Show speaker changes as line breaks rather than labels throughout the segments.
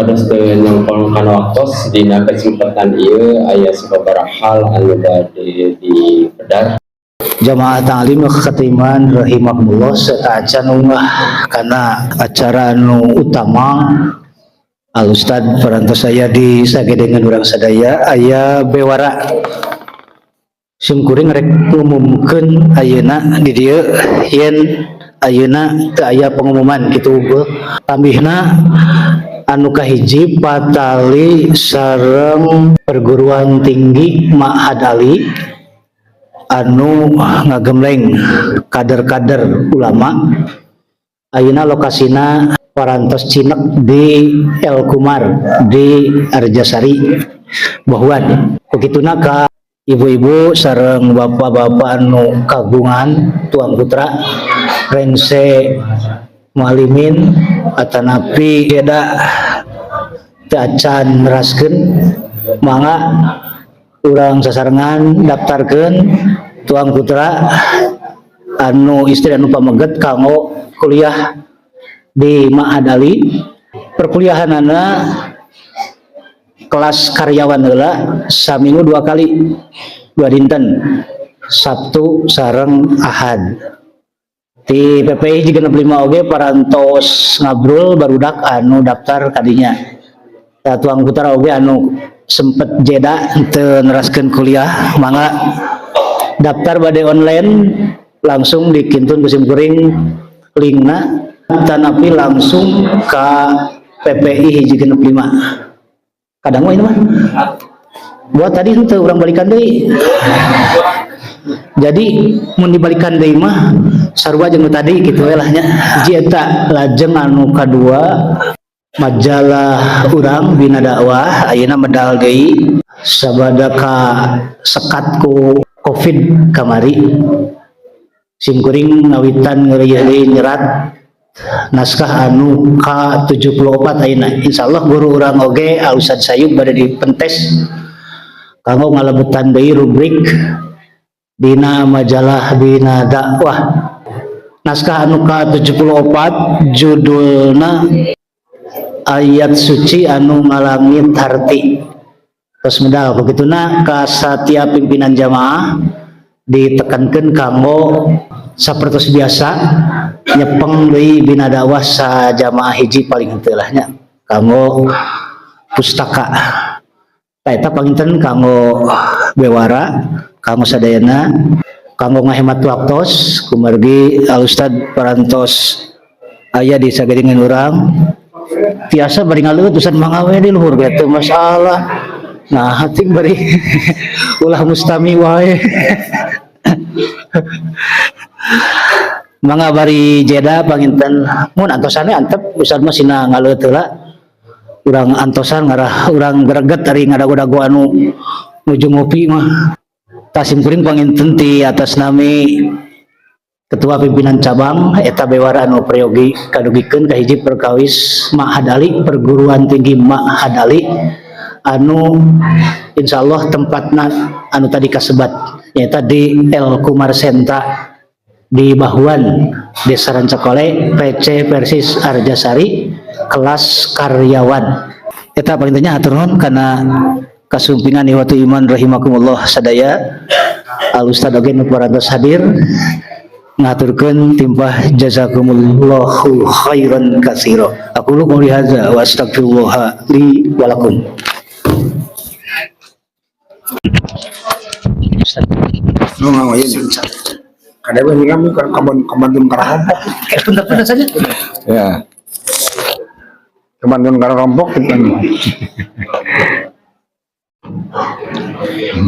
supados teu nyongkol kana waktos dina kesempatan ieu aya sababaraha hal anu bade dipedar.
Jamaah ta'lim khatiman rahimakumullah sataacan umah karena acara anu utama Al Ustad parantos saya di sagedengan urang sadaya aya bewara simkuring rek ngumumkeun ayeuna di dieu yen ayeuna teu aya pengumuman kitu tambihna anu kahiji patali sareng perguruan tinggi Ma'had Ali anu ngagemleng kader-kader ulama ayeuna lokasina parantos Cinek di El Kumar di Arjasari Bahuan begituna ka ibu-ibu sareng bapak-bapak anu kagungan tuang putra rense mualimin atanapi beda teu acan neraskeun mangga urang sasarengan daftarkeun tuang putra anu istri anu pameget kanggo kuliah di Ma'had Ali. Perkuliahanana kelas karyawan heula saminggu 2 kali 2 dinten Sabtu sareng Ahad. Di PPI juga 65 oge parantos ngabrul barudak anu daftar kadinya. Da tuang putra oge anu sempet jeda teu neraskeun kuliah mangga daftar bade online langsung dikintun ku simkuring linkna tanapi langsung ka PPI hiji 65. Kadang mah ini mah buat tadi itu orang balikan deui. Jadi mun dibalikan deui mah sarua jeung tadi kitu we lah nya. Hiji eta lajeng anu kadua majalah urang Bina Dakwah ayeuna medal deui sabada ka sekat ku Covid kamari. Simkuring ngawitan ngeureuyeuh nyerat naskah anu K74 ayeuna insyaallah guru urang oge Al Ustad Sayub bade dipentes kanggo ngalebetan deui rubrik dina majalah Bina Dakwah. Naskah anu K74 judulna ayat suci anu ngalangit harti. Terus medal begituna ka satiap pimpinan jamaah ditekankeun kanggo sapertos biasa nyepeng deui Bina Dakwah sa jamaah hiji paling henteu lah nya kanggo pustaka. Eta panginten kanggo bewara kanggo sadayana kanggo ngahemat waktos kumargi Al Ustad parantos aya di sagedengan urang tiasa bari ngaleut Ustad mangga we di luhur kitu masalah. Nah hati bari ulah mustami wae. Mangga bari jeda panginten mun antosane antep Ustad mah sina ngaleut heula urang antosan ngarah urang greget ari ngadago-dago anu nuju ngopi mah tasim kuring panginten ti atas nami ketua pimpinan cabang eta bewara anu prayogi kadugikeun ka hiji perkawis Ma'had Ali perguruan tinggi Ma'had Ali anu insyaallah tempatna anu tadi kasebat nyaeta di El Kumar Sentra di Bahuan Desa Rancakole PC Persis Arjasari kelas karyawan. Eta paling tanya atur nuhun kana kasumpingan iwatu iman rahimakumullah sadaya. Al Ustad oge nu parantos hadir ngaturkeun timpah jazakumullahu khairan katsira. Aqulu qouli hadza wa astaghfirullah li wa lakum.
Kada we ngami kabandun kararompok.
Bener saja.
Ya. Kabandun kararompok kita.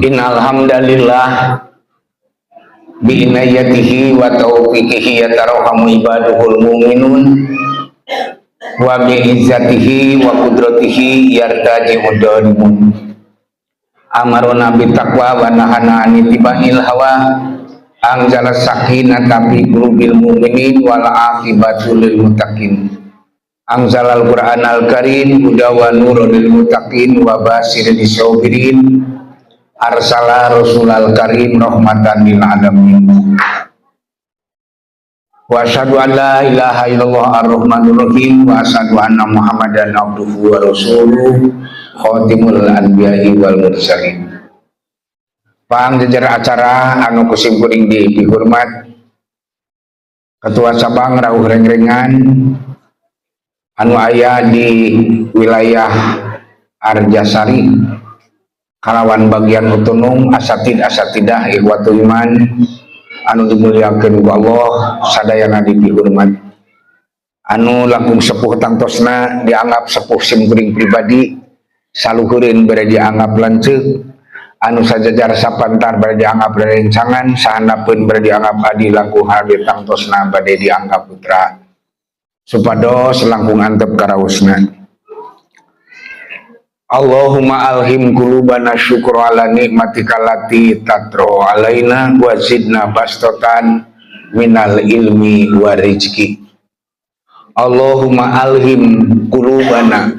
Innal hamdalillah bi inayatihi wa taufiqihi yatarhamu ibaduhul mu'minun wa bi izzatihi wa qudratihi yartaji mudalimun amaruna bi taqwa wa nahana an ittibail hawa anzala sakinata fi qulubil mu'minin wal aqibatu lil muttaqin anzalal qur'anal karim huda wa nurun lil muttaqin wa basyirin lisabirin arsala rasulal karim rahmatan lil alamin. Wa asyhadu an la ilaha illallah ar-rahmanur rahim wa asyhadu anna Muhammadan abduhu wa rasuluh khatimul anbiya'i wal mursalin. Pang jajar acara anu kusim kuring dihormat Ketua Cabang Rauh Rengrengan anu aya di wilayah Arjasari kalawan bagian otonom asatidah ikhwatul iman anu dimuliakeun ku Allah sadayana dihormat anu langkung sepuh tangtosna dianggap sepuh sim kuring pribadi saluhureun bade dianggap lanceuk anu sajajar sapantar bade dianggap rerencangan sahandapeun bade dianggap adi langkung hadir tangtosna bade dianggap putra supados langkung antep karaosna. Allahumma alhim qulubana syukru ala nikmatika lati tatro alaina wa zidna bastotan minal ilmi wa rizki. Allahumma alhim qulubana,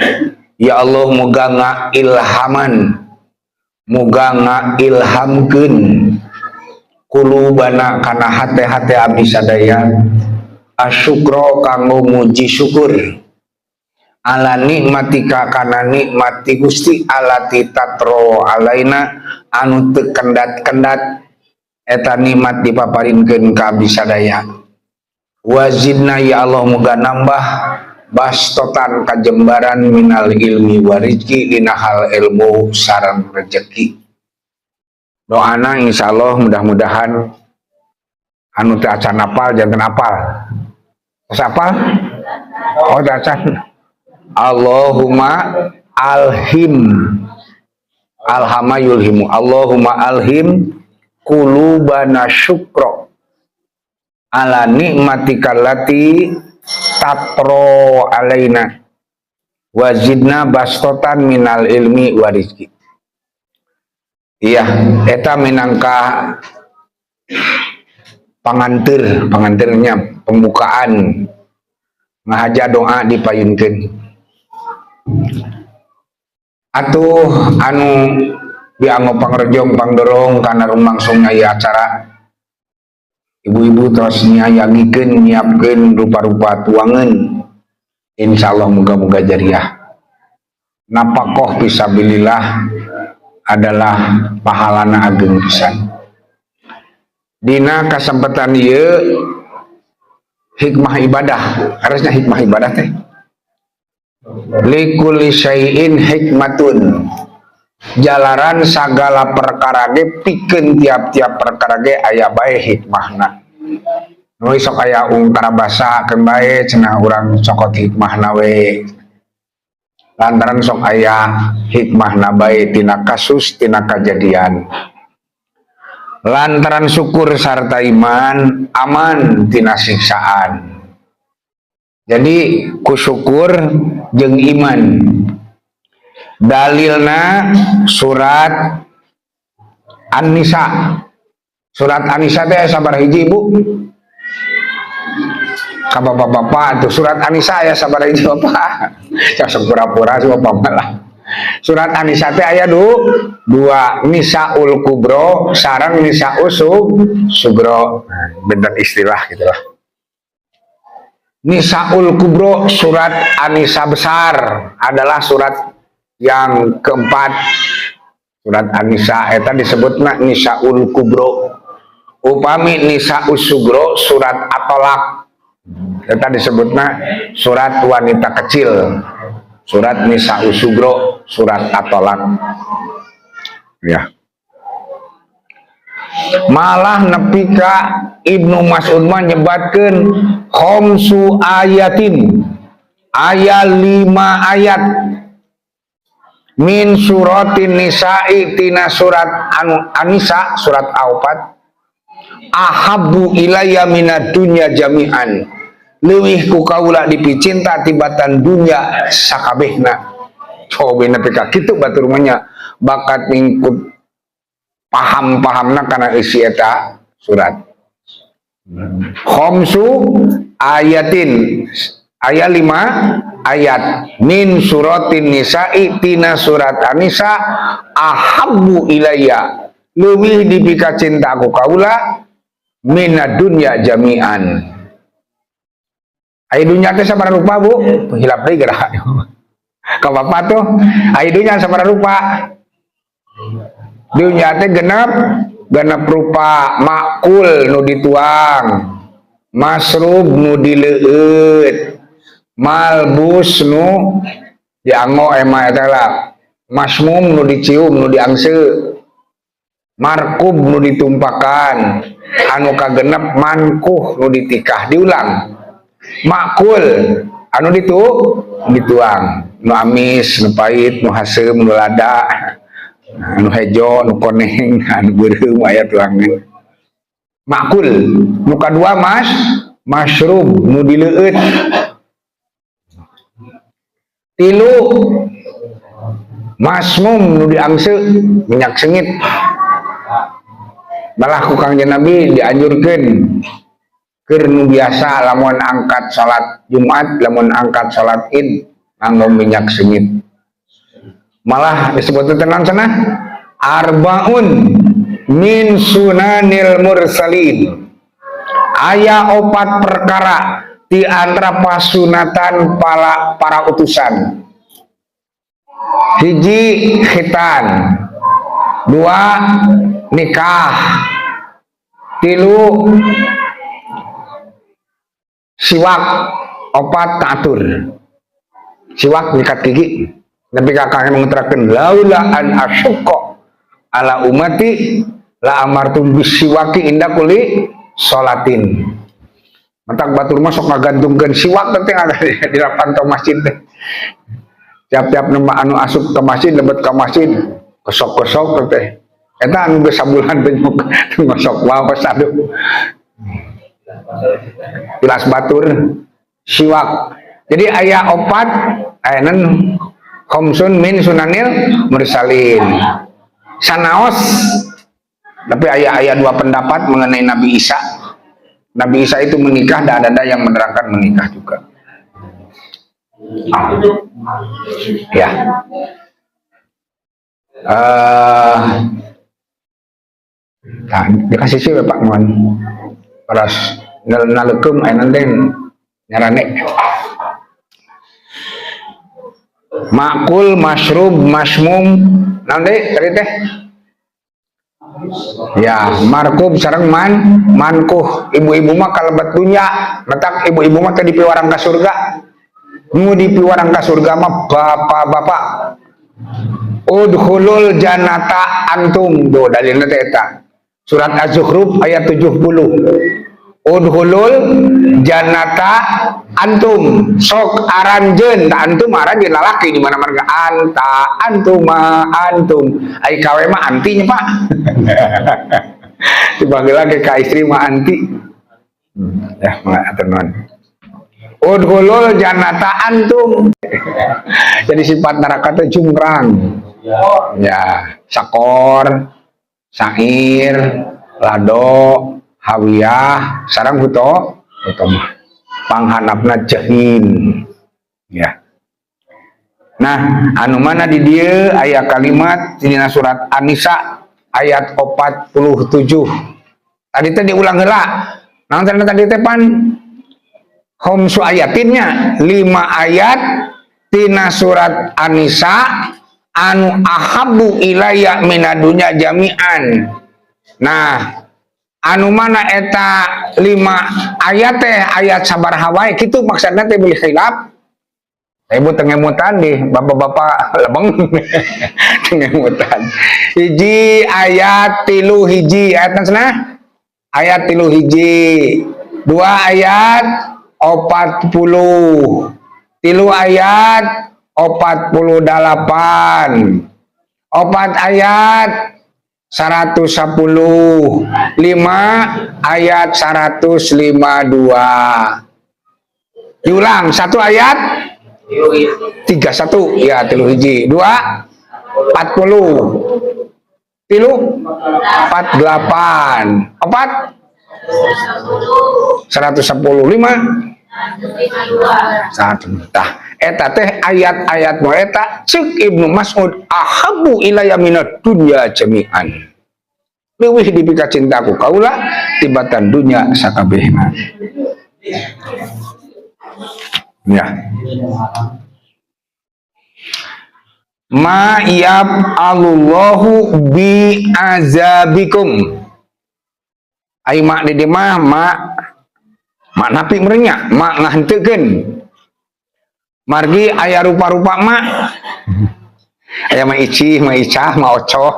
ya Allah muga ngailhaman, muga ngailhamkeun qulubana kana hate-hate abdi sadaya asyukro kanggo muji syukur ala nikmatika kana nikmati Gusti alati tatro alaina anu teu kendat-kendat eta nikmat dipaparinkeun ka abdi sadaya. Wazidna ya Allah muga nambah bastotan kajembaran minal ilmi wa rizki dina hal ilmu sareng rezeki. Doana insyaallah mudah-mudahan anu teu acan apal janten apal. Tos apal? Oh teu acan. Allahumma alhim alhama yulhimu Allahumma alhim qulubana syukro ala nikmatika lati tatro alaina wazidna bastotan minal ilmi wa rizki. Iya eta minangka panganternya pembukaan ngahaja doa dipayunkeun. Atuh anu dianggo pangrejong pangdorong kana rumangsung aya acara ibu-ibu tos nyayangikeun nyiapkeun rupa-rupa tuangan insyaallah muga-muga jariah napakoh fisabilillah adalah pahalana ageng pisan dina kasempatan ieu hikmah ibadah harusnya hikmah ibadah teh likulli syai'in hikmatun jalaran sagala perkara ge pikeun tiap-tiap perkara ge aya bae hikmahna nu sok aya ungkara basa keun bae cenah urang cokot hikmahna we lantaran sok aya hikmahna bae tina kasus tina kajadian lantaran syukur sarta iman aman tina siksaan. Jadi kusyukur jeung iman dalilna surat An-Nisa. Surat An-Nisa teh sabar hiji Bu? Ka bapak-bapak tuh surat An-Nisa aya sabar hiji Bapak? Cak pura-pura sih Bapak malah. Surat An-Nisa teh aya dua Nisaul Kubro sareng Nisaul Sugro. Benten istilah gitu lah. Nisaul Kubro surat An-Nisa besar adalah surat yang keempat. Surat An-Nisa eta disebutna Nisaul Kubro. Upami Nisaul Sugro surat At-Tolak eta disebutna surat wanita kecil. Surat Nisaul Sugro surat At-Tolak. Ya. Malah nepika Ibnu Mas'ud mah nyebatkeun khamsu ayatin aya 5 ayat min suratin nisa'i tina surat An-Nisa surat Al-Fat ahabbu ilayya minad dunya jami'an leuwih ku kaula dipicinta tibatan dunya sakabehna. Coba nepika kitu batur nya bakat mingkut paham-pahamna kana isi eta surat. Khamsu ayatin aya 5 ayat min suratin nisa'i tina surat An-Nisa ahabbu ilayya leuwih dipika cinta ku kaula minad dunya jami'an Ai dunya teh sabaraha rupa Bu? Tuh hilap deui gerak. Ka Bapak tuh, ai dunya sabaraha rupa? Dunya teh genep rupa, makul nu dituang, masrub nu dileueut, malbus nu dianggo emang eta lah, masmum nu dicium nu diangse, markub nu ditumpakan, anu kagenep mankuh nu ditikah. Diulang, makul anu dituang, nu amis, nu pahit, nu hasem, nu lada, anu hejo, nu koneng, anu beureum aya tuangan. Makul. Nu kadua masrub nu dileueut. Tilu masmum nu diangse, minyak sengit. Malah ku Kangjeng Nabi dianjurkeun keur nu biasa lamun angkat salat Jumat, lamun angkat salat Id nganggo minyak sengit. Malah disebut tenan cenah arbaun min sunanil mursalin. Aya 4 perkara di antara pasunatan para utusan. Hiji khitan, 2 nikah, 3 siwak, 4 tatur. Siwak nyikat gigi. Nabi kakaknya mengutarakan laula an asyqa ala umati la amartum bisiwaki inda kuli sholatin. Mentak batur mah sok ngagantungkeun siwak teh di depan masjid teh. Tiap-tiap nama anu asup ke masjid lebet ke masjid kesok-kesok teh. Eta anu geus sabulan teh ngosok wae pasadu. Jelas batur siwak. Jadi aya 4 ayeuna khamsun min sunanil mursalin. Sanaos tapi aya 2 pendapat mengenai Nabi Isa. Nabi Isa itu menikah dan ada yang menerangkan menikah juga. Ya. Nah, dikasih sih Pak mohon. Paras naleukeum aya teh nyarane. Makul, masrub, masmum, nanti tadi teh. Ya, markub sareng mankuh. Ibu-ibu mah kalebet dunya, matak ibu-ibu mah teh dipiwarang ka surga. Nu dipiwarang ka surga mah bapak-bapak. Udkhulul jannata antum. Tuh dalilna teh eta. Surat Az-Zukhruf ayat 70. Udhulul jannata antum, sok aranjeun, antum aranjeun lalaki di mana marga anta antuma antum ai kawe mah antinya Pak. Dipanggil lagi ka istri mah anti. Ya teman. Udhulul jannata antum. Jadi sifat neraka teh jumrang. Ya, sakor, sair, lado, hawiyah, sarang huto mah panghanapna jahim. Ya. Nah, anu mana di dieu aya kalimat dina surat An-Nisa ayat 47. Tadi teh diulang heula. Naon tadi teh pan khamsu ayatinnya 5 ayat tina surat An-Nisa anu ahabbu ilayya minadunya jami'an. Nah, anu mana eta 5 ayat teh ayat sabaraha wae kitu maksudna teh boleh khilaf. Ibu tengemutan di bapak-bapak lebeng tengemutan. Hiji ayat 3 hiji ayat sana ayat 3 hiji 2 ayat 40 3 ayat 48 4 ayat 110 5 ayat 152 diulang 1 ayat 31 ya 3 hiji 2 40 3 48 4 110 5 tah eta teh ayat-ayat nu eta ceuk Ibnu Mas'ud ahabbu ilayya minad dunya jami'an. Leuwih dipika cintaku kaula tibatan dunya sakabehna. Ya. Ma yaf'alullahu bi azabikum. Ai mak di mah mak napi merenya, mak ngahenteukeun. Margi aya rupa-rupa mak. Aya mah icih, mah icah, mah ocoh.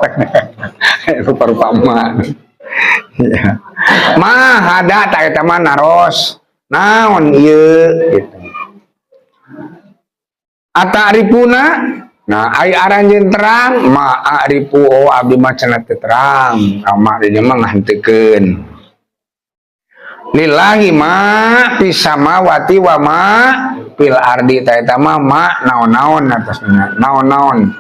Rupa-rupa mak. Ya. Mah ada ta eta mah naros. Naon ieu gitu. Ataripuna, nah ai aranjeun terang, ma aripu oh abdi mah cenah teu terang, mak di mah ngahenteukeun. Lillahi ma fis samawati wa ma fil ardi, ta eta mah ma naon-naon atasna, naon-naon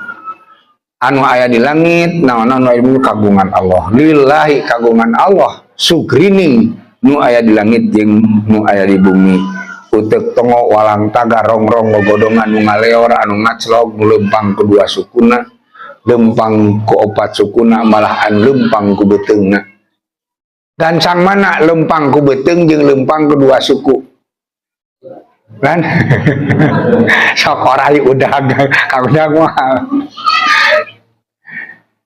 anu aya di langit, naon-naon anu kagungan Allah. Lillahi kagungan Allah, sugrining nu aya di langit jeung nu aya di bumi. Utek tongo walang taga rongrong gogodongan anu ngaleor anu ngaclog lempang kedua sukuna, lempang ku opat sukuna malahan lempang ku beteungna. Dan sang mana lempang ku beteung jeung lempang kedua suku. Kan? Sok orai udah kagudag mah.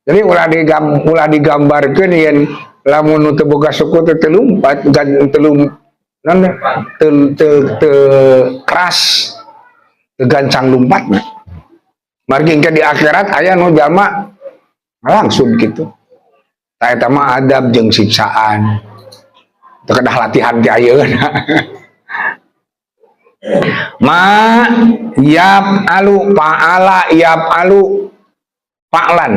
Jadi ulah digambarkeun yen lamun nu teu boga suku teu lumpat telum keras gancang lompatna. Margi engke di akhirat aya nu jalma langsung gitu. Ta eta mah adab jeung siksaan. Teu kedah latihan ti ayeuna. Ma yaf'alu fa'ala yaf'alu fa'lan.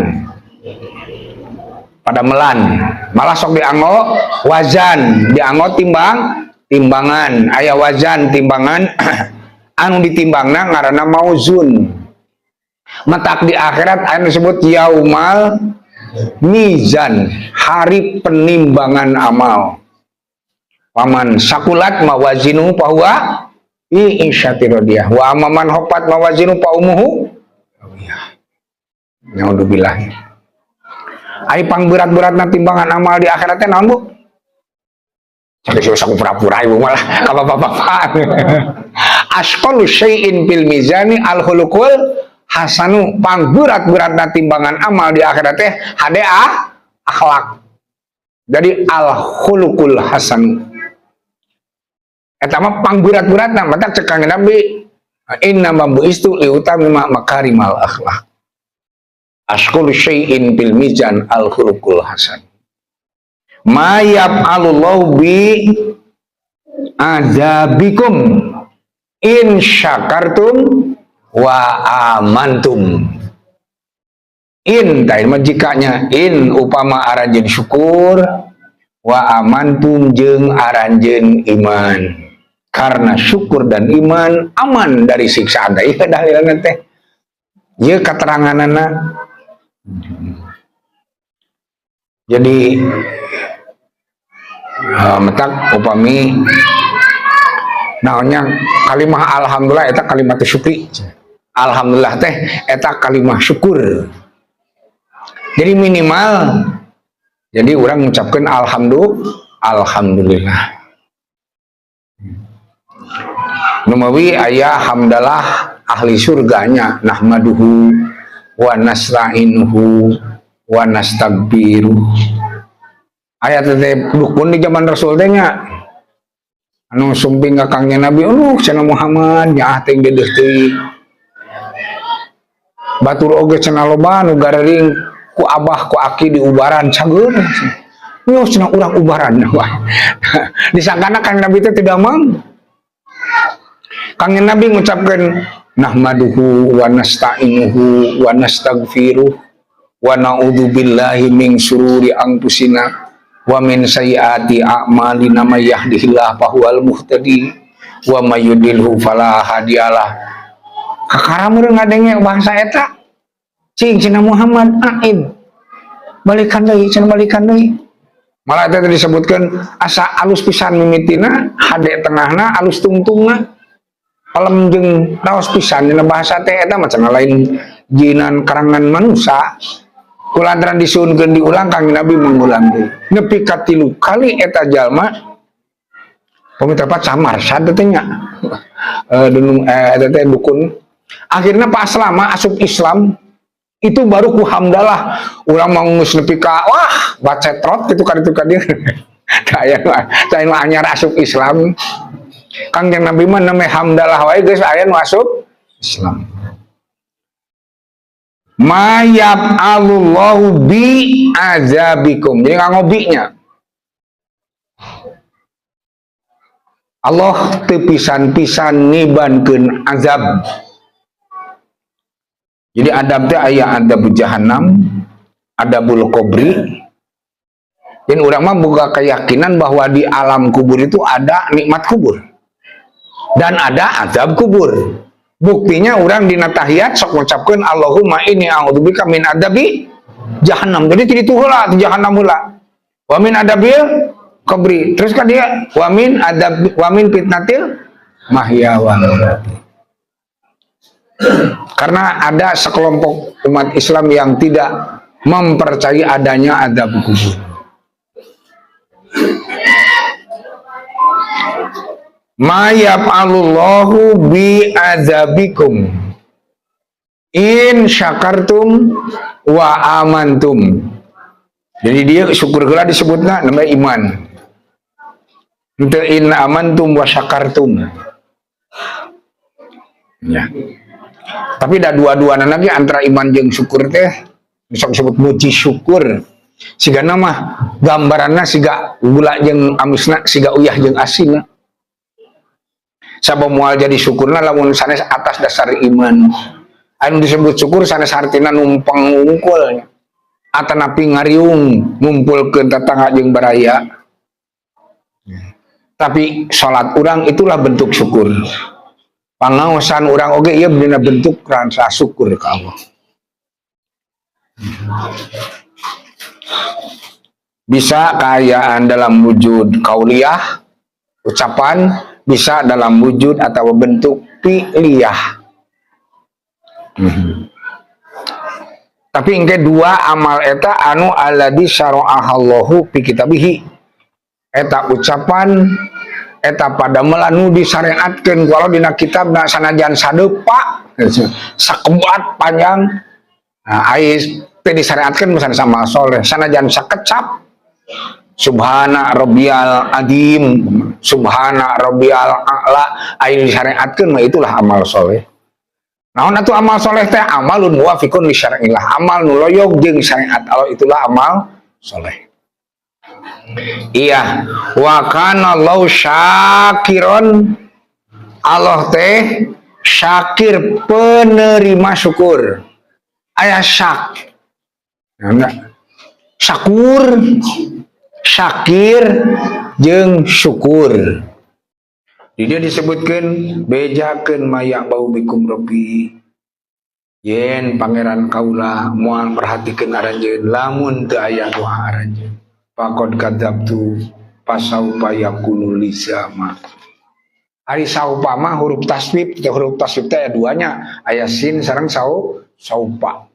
Pada melan malah sok dianggo wazan, dianggo timbangan, aya wazan timbangan anu ditimbangna ngaranna mauzun. Matak di akhirat anu disebut yaumal mizan, hari penimbangan amal. Paman sakulat mawazinu fahuwa fi isyati radiyah wa amman hafat mawazinu fa umuhu naudzubillah. Ai pang berat-beratna timbangan amal di akhirat teh naon Bu? Cari saku pura-pura ibu malah apa-apa. Asqalu syai'in fil mizani al khuluqul hasanu, pang berat-beratna timbangan amal di akhirat teh hade akhlak. Jadi al khuluqul hasan. Eta mah pang berat-beratna mata cek Kanjeng Nabi inna mabuistu li utami makarimal akhlak. Asqalu syai'in fil mizan al khuluqul hasan. Ma yaf'alullahu bi azabikum in syakartum wa amantum. In tadi mah jikanya in upama aranjeun syukur wa amantum jeung aranjeun iman. Karena syukur dan iman aman dari siksaan. Ieu dalilna teh. Ieu kateranganana. Jadi metak upami naonnya kalimah alhamdulillah eta kalimat syukri. Alhamdulillah teh eta kalimah syukur. Jadi minimal jadi orang mengucapkan alhamdulillah. Numawi aya hamdalah ahli surganya nahmaduhu wa nasta'inuhu wa nastagbiruh. Ayat teh dukun di zaman Rasul teh nya anu sumping ka Kangjeng Nabi cenah Muhammad nyaah teh dedeh teuing. Batur oge cenah loba nu garering ku abah ku aki di ubaran cageun. Yo cenah urang ubaran wah. Disangkana Kangjeng Nabi teh tidak mampu. Kangjeng Nabi ngucapkeun nahmaduhu wa nasta'inuhu wa nastagfiruh wa na'udzu billahi min syururi anfusina wa min sayyiati a'malina may yahdihillahu fahuwal muhtadi wa may yudlilhu fala hadiyalah. Kakaramu ngadenge bahasa eta cing cenah Muhammad aid balikan deui cenah balikan deui. Malah eta disebutkeun asa alus pisan mimitina hade tengahna alus tungtungna palem jeung raos pisan dina bahasa teh eta mah cenah lain jinan karangan manusia. Kulantaran disuunkeun diulang Kangjeng Nabi mengulang deui. Nepi ka 3 kali eta jalma
Pemerintah Pak samar sadetnya dukun. Akhirnya pas lama asup Islam itu baru ku hamdalah urang mau geus nepi ka wah bacetrot kitu ka ditu ka dieu. Saya anyar asup Islam. Kangjeng Nabi mah namanya hamdalah wae geus aya nu asup Islam. Mayab Allahu bi azabikum. Jadi ngobinya. Allah tepisan-pisan nibankeun azab. Jadi adab teh aya adab jahannam, adabul kubri. Dan urang mah boga keyakinan bahwa di alam kubur itu ada nikmat kubur. Dan ada azab kubur. Buktinya orang dina tahiyat sok ngucapkeun Allahumma inni a'udzubika min adabi jahannam. Jadi ti ditu heula ti jahannam heula. Wa min adabil kubri. Terus kan dia wa min fitnatil mahya wal mamat. Karena ada sekelompok umat Islam yang tidak mempercayai adanya azab kubur. Ma yaf'alullahu bi azabikum in syakartum wa amantum. Jadi dia syukur heula disebutna namanya iman. Itu in amantum wa syakartum. Ya. Tapi dah dua-duana lagi antara iman jeung syukur teh bisa disebut muji syukur. Siga nama gambaranna siga gula jeung amisna siga uyah jeung asinna. Sabab moal jadi syukurna lamun sanes atas dasar iman. Anu disebut syukur sanes hartina numpang ngungkul. Atanapi ngariung ngumpulkeun tetangga jeung baraya. Tapi salat urang itulah bentuk syukur. Pangaosan urang oge ieu dina bentuk rasa syukur ka Allah. Bisa kaayaan dalam wujud kauliyah, ucapan, bisa dalam wujud atau bentuk fi'liyah. Tapi engke dua amal eta anu alladzi syara'ahallahu fi kitabihi. Eta ucapan eta pada melanu disyariatkeun walau dina kitabna sanajan sadepa sakebat panjang. Nah, ais teh disyariatkeun misalna sama soleh sanajan sakecap subhana rabbiyal azim, subhana rabbiyal a'la, aya disyariatkeun mah itulah amal soleh. Naon atuh amal soleh teh amalun muwafiqun li syar'illah, amal nu loyog jeung syariat Allah itulah amal soleh. Iya, wa kana Allahu syakiron, Allah teh syakir penerima syukur. Aya syak. Syakur, syakir jeung syukur. Di dia disebutkan bejakeun maya bau bikum rabbi. Yen pangeran kaula moal perhatikeun aranjeun lamun teu aya doa aranjeun. Faqad kadzabtu pasaupa yakunu lisama. Ari saupa mah huruf taswib teh duanya aya sin sareng saupa.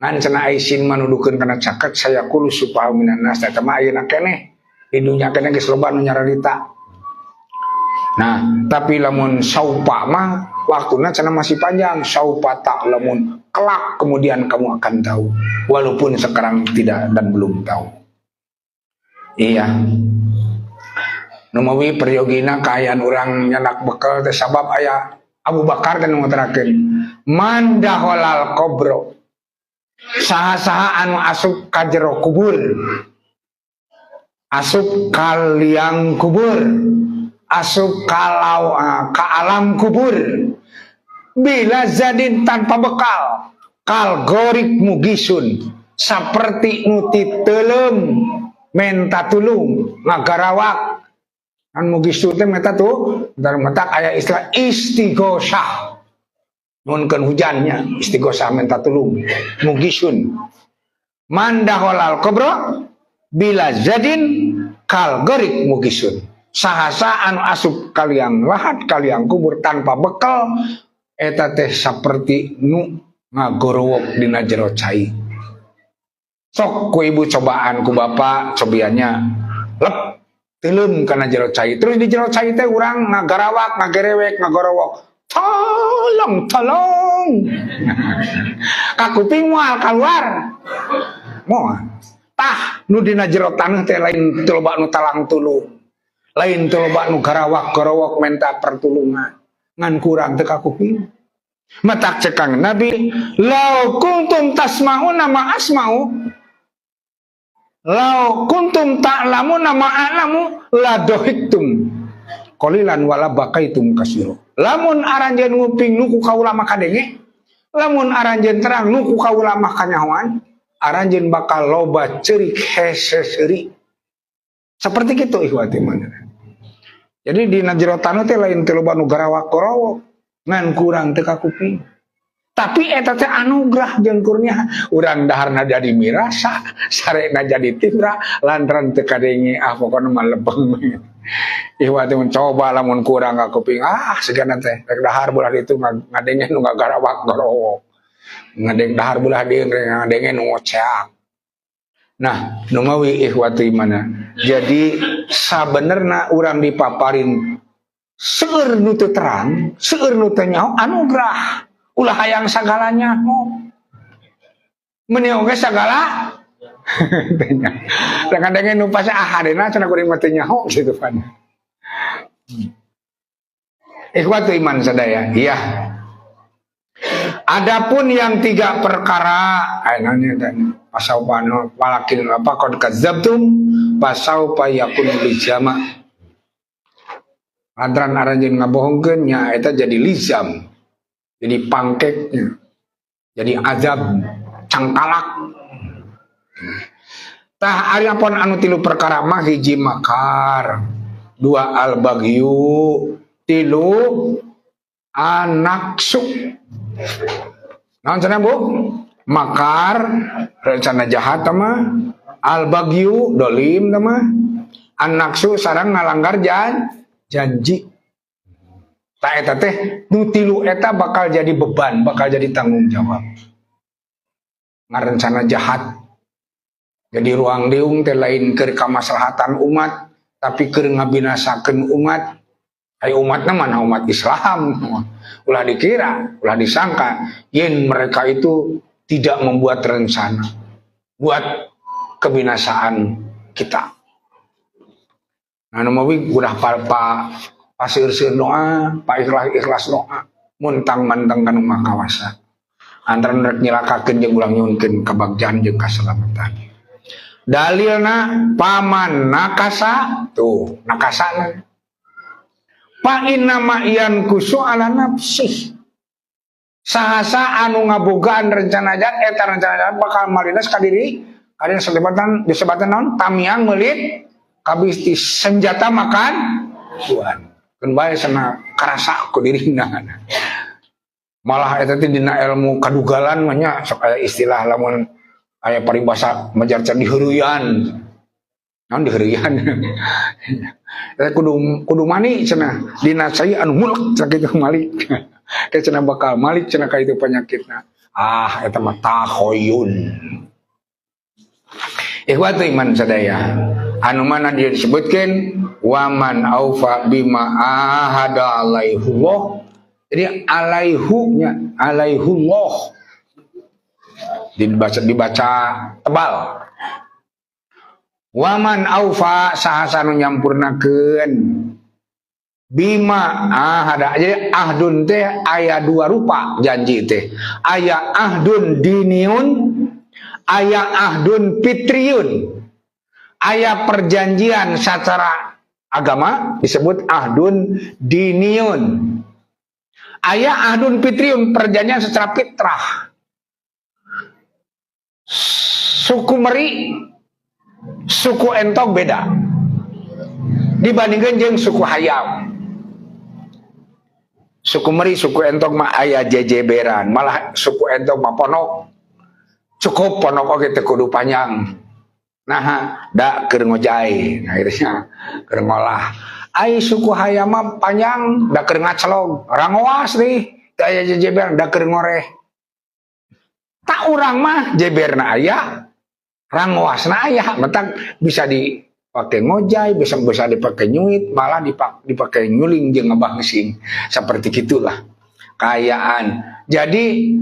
Ngan cenah aya sin manudukeun kana caket saya kulu supaha minan nas eta mah ayeuna keneh. Di dunya keneh geus loba nu nyararita. Nah, tapi lamun saupa mah waktunya cenah masih panjang. Saupa ta'lamun, kelak kemudian kamu akan tahu walaupun sekarang tidak dan belum tahu. Iya. Numawi periogina kaayaan urang nyanak bekal teh sabab aya Abu Bakar teh ngutarakeun man daholal qabro saha-saha anu asup ka jero kubur, asup ka liang kubur, asup ka alam kubur bila zadin tanpa bekal kal gorik mugisun seperti nuti telem menta tulung magarawak an mugisun teh meta tuh dalam metak aya istilah istighosah nunkeun hujannya istighosah menta tulung mugisun mandaholal kubro bila zadin kal gorik mugisun sahasa anu asup kaliang lahat kaliang kubur tanpa bekal eta teh saperti nu ngagorowok dina jero cai. Sok ku ibu cobaan ku bapak cobiannya lep Telun kana jero cai. Terus di jero cai teh urang ngagarawak, ngagerewek, ngagorowok. Tolong. Kakuping moal keluar. Moal. Tah nu dina jero taneuh teh lain teu loba nu talang tulung. Lain teu loba nu garawak-gorowok minta pertulungan. Ngan kurang teu kakuping. Matak cekang Nabi, "Lau kuntum tasma'una ma asma'u." Lau kuntum ta'lamuna ma'alamu la dohiktum qalilan wala bakaitum kasiro. Lamun aranjeun nguping nuku kaula maka denge, lamun aranjeun terang nuku kaula maka nyahoan, aranjeun bakal loba ceurik hese seuri. Seperti kitu ikhwati mana. Jadi di najero tanu teh lain teu loba nu garawak-gorowok, ngan kurang teu kakuping. Tapi eta teh anugerah jeung kurnia urang daharna jadi mirasa sarena jadi tibra lantaran teu kadenge pokona mah lebeng. Ikhwati mencoba lamun kurang kakuping segana teh rek dahar bulah ditu ngadenge nu ngagarawak gorowok. Ngadeng dahar bulah dieu ngadenge nu ngoceak. Nah, nu mawi ikhwati mana. Jadi sabenerna urang dipaparin seueur nu teu terang, seueur nu teu nyaho anugerah. Ulah hayang sagalanya meuni oge sagala dengan dengan nu pasti hadena cenah kuring mah teu nyaho gitu kan. Ikhwatu iman sadaya, iya. Adapun yang 3 perkara ainanya dan pasaupano walakin qad kadzabtum pasaupa yakun lijama. Antran aranjeun ngabohongkeun nya eta jadi lizam. Jadi pangkeknya, jadi azab cangkalak. Tah ari apon anu 3 perkara mah hiji makar, 2 al-bagyu, 3 anaksu. Naon cenah Bu? Makar, rencana jahat mah, al-bagyu dolim mah, anaksu sareng ngalanggar janji. Tak eta teh nu 3 eta bakal jadi beban, bakal jadi tanggung jawab. Ngarencana jahat. Jadi ruang deung teh lain keur kamaslahatan umat, tapi keur ngabinasakeun umat. Ai umatna mana umat Islam. Ulah dikira, ulah disangka yen mereka itu tidak membuat rencana buat kebinasaan kita. Nah, mawi udah pasir doa, pak ikhlas doa, muntang mantang kanu makawasa. Antara rek nyilakakeun jeung ulang nyunkeun kabagjan jeung kaselamatan. Dalilna paman nakasa, tuh nakasana. Fa inna ma yankusu ala nafsih. Sahasa anu ngabogaan rencana jahat eta rencana jahat bakal malines ka diri, kadin disebatan naon? Tamiang meulit kabisti senjata makan tuan. Kan bae sana karasa ku dirina. Malah eta teh dina ilmu kadugalan mah nya sok aya istilah lamun aya paribasa majarcan diheureuyan. Naon diheureuyan? Eta kudu mani cenah dina sai anu mulek cenah kitu malik. Teh cenah bakal malik cenah ka itu penyakitna. Eta mah tahoyun. Ikhwatu iman sadaya. Anu mana dia disebutkan waman aufa bima ahada alaihullah. Jadi alaihunya alaihullah dibaca tebal. Waman aufa sahasa nu nyampurnakeun bima ahada. Jadi ahdun teh aya 2 rupa janji teh. Aya ahdun diniun, aya ahdun fitriyun. Aya perjanjian secara agama disebut ahdun diniyun. Aya ahdun fitriyun, perjanjian secara fitrah. Suku Meri, suku Entok beda dibandingkan jeung suku Hayam. Suku Meri, suku Entok mah aya jejeberan, malah suku Entok mah ponok. Cukup ponok oge teh kudu panjang. Nah, da keur ngojai, nah akhirnya keur ngolah. Ai suku Hayam mah panjang, da keur ngaclog, rangoas deui, teu aya jejeberan, da keur ngoreh. Tak urang mah jeberna aya, rangoasna aya, mentak bisa di pakai ngojay, bisa dipakai nyuit, malah dipakai nyuling jeung ngabah ngesing. Seperti gitulah kayaan. Jadi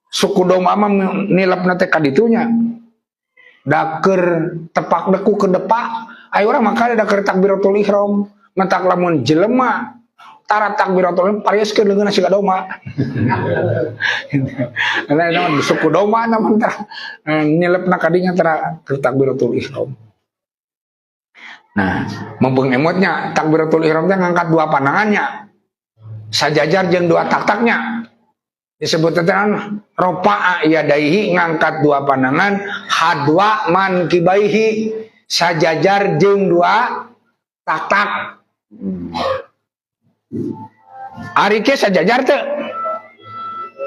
suku doma mah nilapna teh kaditunya. Daker tepak deku ke depak. Ayo urang makanya daker takbiratul ihram. Mentak lamun jelema tara takbiratul ihram parieskeun leungeunna siga doma. Karena suku doma namun nilapna kadinya tara takbiratul ihram. Nah, mumpung emotnya takbiratul ihram teh ngangkat dua pandangannya. Sajajar jeung dua tak-taknya. Disebut tentang ropa'a yadaihi ngangkat dua pandangan, hadwa man kibaihi sajajar jeung dua tak-tak. Ari ke sajajar teu?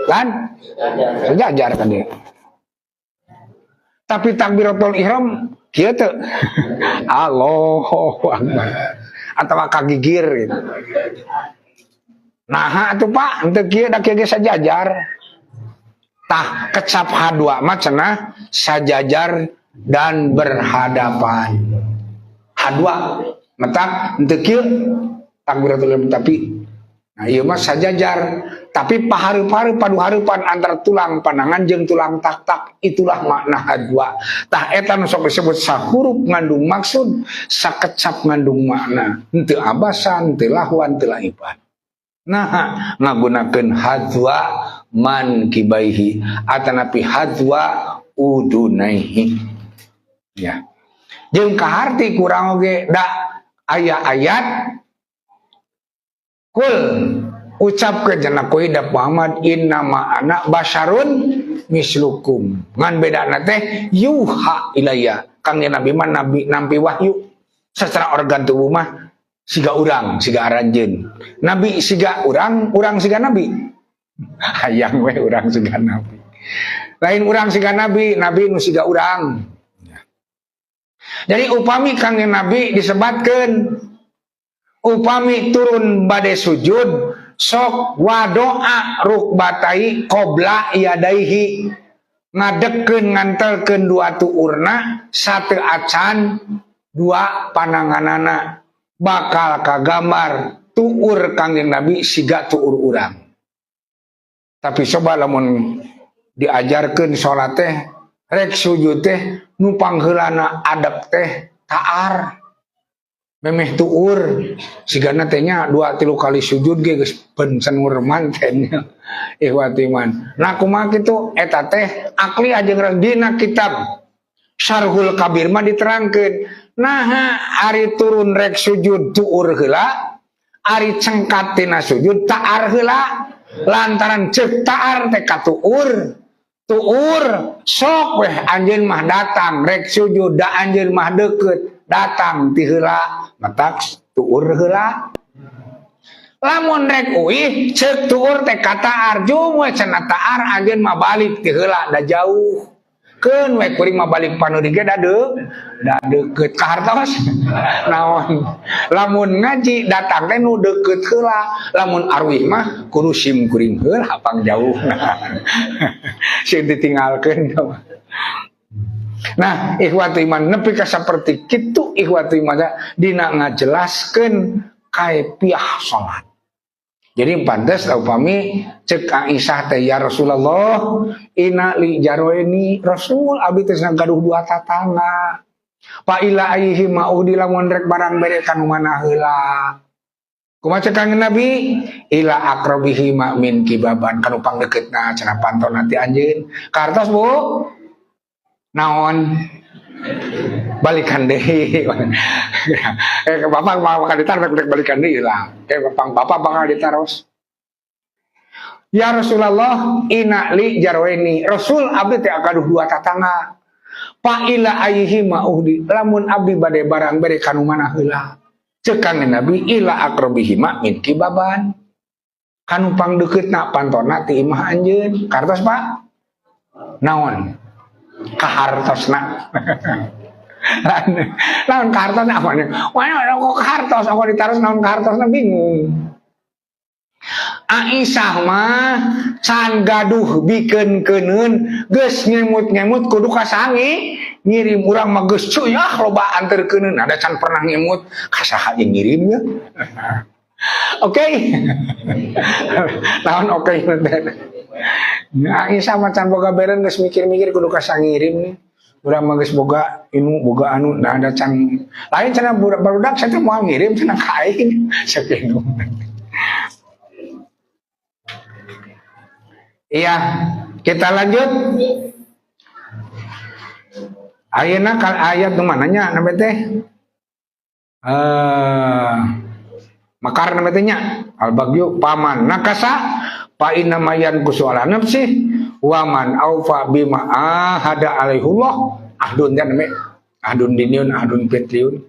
Kan? Sajajar kan dia. Tapi takbiratul ihram kieu teu. Allahu Akbar. Atawa kagigir gitu. Nah atuh Pak, henteu kieu da kieu sajajar. Tah kecap hadwa mah cenah sajajar dan berhadapan. Hadwa metak henteu kieu takbiratul ihram tapi nah ieu mah sajajar tapi pahareup-hareup padu-hareupan antara tulang pandangan jeung tulang tak-tak itulah makna hadwa. Tah eta nu sok disebut sahurup ngandung maksud, sakecap ngandung makna. Henteu abasan, henteu lahwan, henteu laiban. Nah, ngagunakeun hadwa man kibaihi atanapi hadwa udunaihi. Ya. Jeung kaharti kurang oge da aya ayat kul ucapkeun cenah ku da Muhammad innama ana basyarun mislukum. Ngan bedana teh yuha ilayya. Kang Nabi mah nabi nampi wahyu. Secara organ tubuh mah siga urang, siga aranjeun. Nabi siga urang, urang siga nabi. Hayang we urang siga nabi. Lain urang siga nabi, nabi nu siga urang. Jadi upami kang nabi disebatkeun upami turun bade sujud sok wadoa rukbatai qabla yadaihi ngadegkeun ngantelkeun dua tuurna sateu acan dua pananganana bakal kagambar tuur kangjeng Nabi siga tuur urang. Tapi coba lamun diajarkeun salat teh rek sujud teh nu pangheulana adab teh taar memeh tuur sigana teh nya 2-3 kali sujud ge geus pencenur mantennya ihwati man. Nah kumaha kitu eta teh akli ajeng dina kitab Syarhul Kabir mah diterangkeun. Nah, ari turun rek sujud tuur heula, ari cengkat tina sujud taar heula. Lantaran ceuk taar teh katuur. Tuur sok weh anjeun mah datang rek sujud da anjeun mah deukeut datang ti heula, matak tuur heula. Lamun rek uih ceuk tuur teh kataar jung we cenah taar anjeun mah balik ti heula da jauh. Keun we kuring mah balik paneuring ge da deukeut ka hartos. Naon? Lamun ngaji datang teh nu deukeut heula, lamun arwih mah kudu sim kuring heula hapang jauh. Sing ditinggalkeun. Nah, ikhwati iman nepi ka saperti kitu ikhwati iman dina ngajelaskeun kaifiah salat. Jadi pantes upami cek Aisyah teh ya Rasulullah inna li jarweni Rasul abi teh gaduh dua tatangga. Pa ila aihi maudi lamun rek barang bere kanu mana heula. Kumaha cek Kanjeng Nabi ila aqrabihi ma min kibaban kanu pangdekeutna cenah panton nanti anjeun. Kartos Bu. Naon? Balikan deui. Bapak bakal ditaruh balikan deui lah. Bapak bakal ditaruh. Ya Rasulullah, inna li jarweni. Rasul abdi teh akaduh dua tatangga. Pa ila aihi ma'udi. Lamun abdi bade barang bere kanu mana heula. Ceuk Kanjeng Nabi ila aqrabihi ma min kibaban. Kanu pangdekeutna pantonna ti imah anjeun. Kartos Pak? Naon? Kahartosna. Naon kahartosna apanya? Wah, kok kahartos aku ditaruh naon kahartosna bingung. Aisyah mah can gaduh bikeun-keuneun geus ngemut-ngemut kudu ka sange ngirim urang mah geus cuy loba anterkeuneun ada can pernah ngemut ka saha jeung ngirimnya. Oke. Naon oke teh. Aisyah mah can boga beren geus mikir-mikir kudu ka sangirim nih. Urang mah geus boga boga anu da ada can lain cenah barudak saya teh moal ngirim cenah ka aing sakitu. Iya, kita lanjut. Ayeuna ka ayat nu mananya namanya teh? Makar namanya teh nya al-bagyu paman nakasa fa inna mayan kusuala nafsi wa man aufa bima ahada alaihullah ahdun kan namanya ahdun diniun ahdun fitriun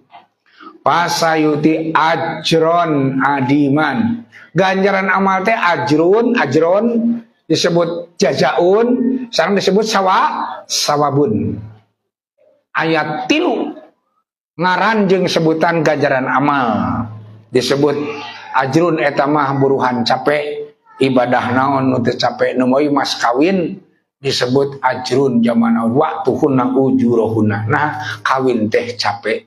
pasayuti ajron adiman ganjaran amal teh ajrun disebut jazaun sekarang disebut sawabun ayat 3 ngaran jeung sebutan ganjaran amal disebut ajrun eta mah buruhan capek ibadah naon nu teu capek nu moy mas kawin disebut ajrun zaman waktuhunna ujurohunna nah kawin teh capek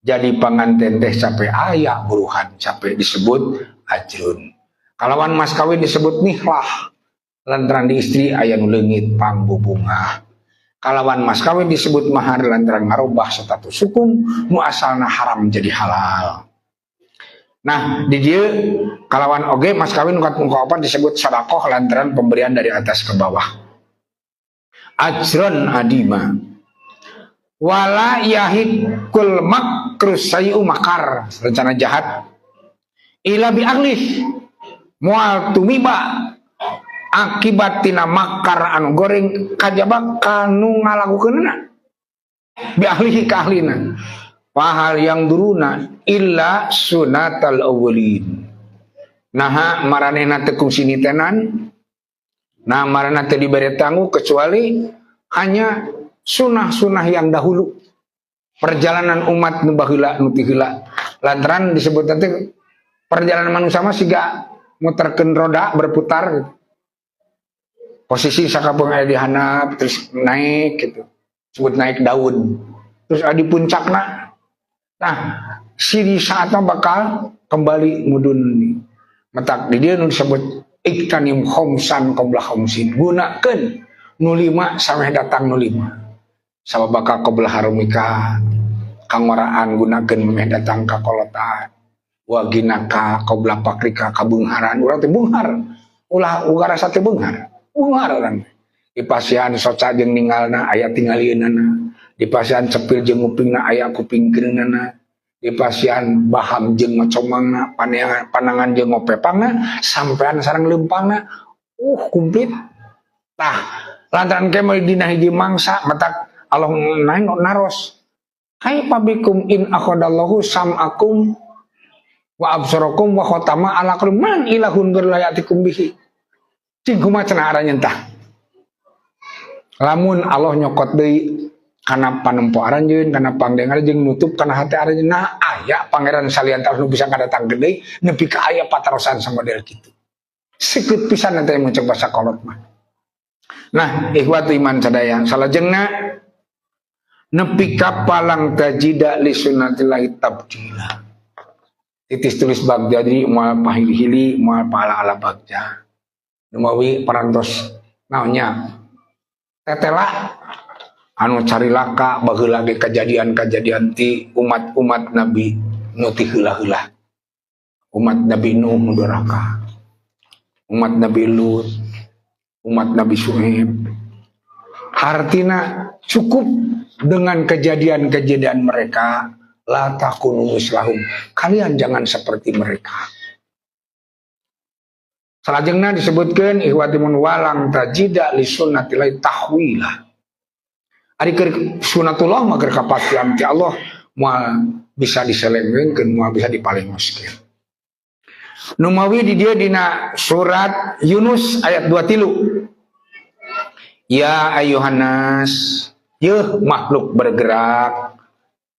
jadi panganten teh capek aya buruhan capek disebut ajrun kalawan mas kawin disebut nihlah lantaran di istri aya nu leungit pangbubungah kalawan mas kawin disebut mahar lantaran ngarubah status hukum nu asalna haram jadi halal. Nah, di dia kalawan oge mas kawin ungkapan disebut sedekah lantaran pemberian dari atas ke bawah. Ajron adima. Wala yahikul makrus sayu makar rencana jahat. Ila bi aglih moal tumiba akibat tina makar anu goreng kajaba kanu ngalagukeunna. Bi ahlihi ka ahlina. Pahal yang duruna illa sunatal awwalin. Nah maranehna teu kungsi nitenan. Nah maranehna teu dibere tanggu kecuali hanya sunah-sunah yang dahulu. Perjalanan umat nu baheula nu ti heula. Lantaran disebut nanti perjalanan manusia mah siga muterkeun roda berputar gitu. Posisi sakabeung aya di handap terus naik gitu. Disebut naik daun. Terus di puncakna nah, si di saatnya bakal kembali mudun nih. Metak di dia nu disebut iktanim khomsan qabla khomsin. Gunakeun nu 5 sampai datang nu 5. Sababaka qabla harumika kangoraan gunakeun meh datang ka kolotan. Wa ginaka qabla pakrika kabeungharan. Urang teh beunghar. Ulah ugara sate beunghar. Beunghar urang. Di pasian soca jeung ningalna aya tingalieunana. Di pasian cepil jeung ngupingna aya kupingkeunana di pasian baham jeung macomangna panangan jeung ngopepangna sampean sareng leumpangna komplit tah lantaran kemel dina hiji mangsa matak Allah naik naros hai pabikum in akhadallahu sam'akum wa absarakum wa khatama ala kulli man ilahun berlayatikum bihi cing kumaha cenah aranjeun tah lamun Allah nyokot deui kana panempo aranjeun kana pangdengar jeung nutup kana hate aranjeun nah aya pangeran salian nu bisa ngadatang gede nepi ka aya patarosan samodel kitu sikut pisan teh mun coba sakolot mah nah ikhwatu iman sadaya salajengna nepi ka palang tajida li sunnatillahi tabdila titis tulis bagdadi moal pahili-hili moal paala-ala bagja numawi parantos naonnya tetela anu carilaka baheula ge kejadian-kejadian ti umat-umat Nabi nu ti heula-heula. Umat Nabi Nuh nu durhaka. Umat Nabi Lut, umat Nabi Syuaib. Artina cukup dengan kejadian-kejadian mereka la takunu mislahum. Kalian jangan seperti mereka. Salajengna disebutkeun ikhwatimun walang tajida li sunnatillahi tahwila. Ari keur sunatullah mah keur kapastian ti Allah moal bisa diselengkeun moal bisa dipalengoskeun. Nu mawi di dieu dina surat Yunus ayat 23. Ya ayuhannas, yeuh makhluk bergerak.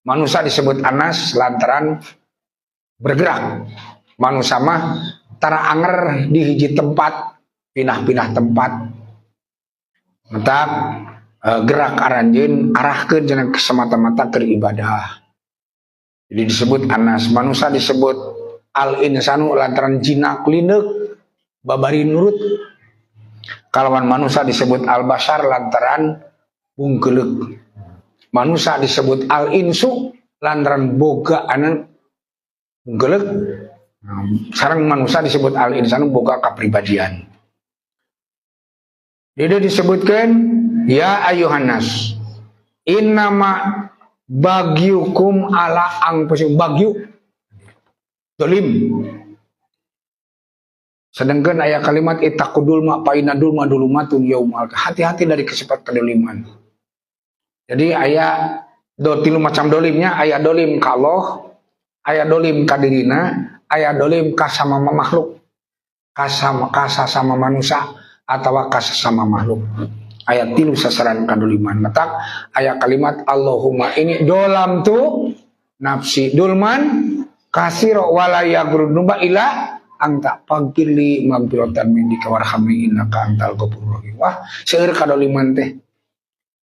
Manusia disebut anas lantaran bergerak. Manusia mah tara anger di hiji tempat, pindah-pindah tempat. Mentak gerak aranjeun arahkeun cenah semata-mata keur ibadah. Jadi disebut anas, manusia disebut al-insanu lantaran jinak lineuk babari nurut. Kalawan manusia disebut al-bashar lantaran bungkeleuk. Manusia disebut al-insu lantaran boga anu bungkeleuk. Sareng manusia disebut al-insanu boga kapribadian. Jadi disebutkan ya ayuhanas innama bagyukum ala angpusikum bagyu dolim. Sedangkan ayat kalimat ittaqudul ma painadul madulumatun yaumal, hati-hati dari kesifat kedoliman. Jadi ayat tilu macam dolimnya, ayat dolim ka Allah, ayat dolim ka dirina, ayat dolim ka sama makhluk, ka sama manusia atau ka sama makhluk. Ayat tilu sasaran kadoliman. Matak ayat kalimat Allahumma ini dolam tu nafsi dulman kasiro walaya gurunuba ila anta pagili magbirotan mendika warhamni innaka antal ghafurur rahim. Wah, seueur kadoliman teh.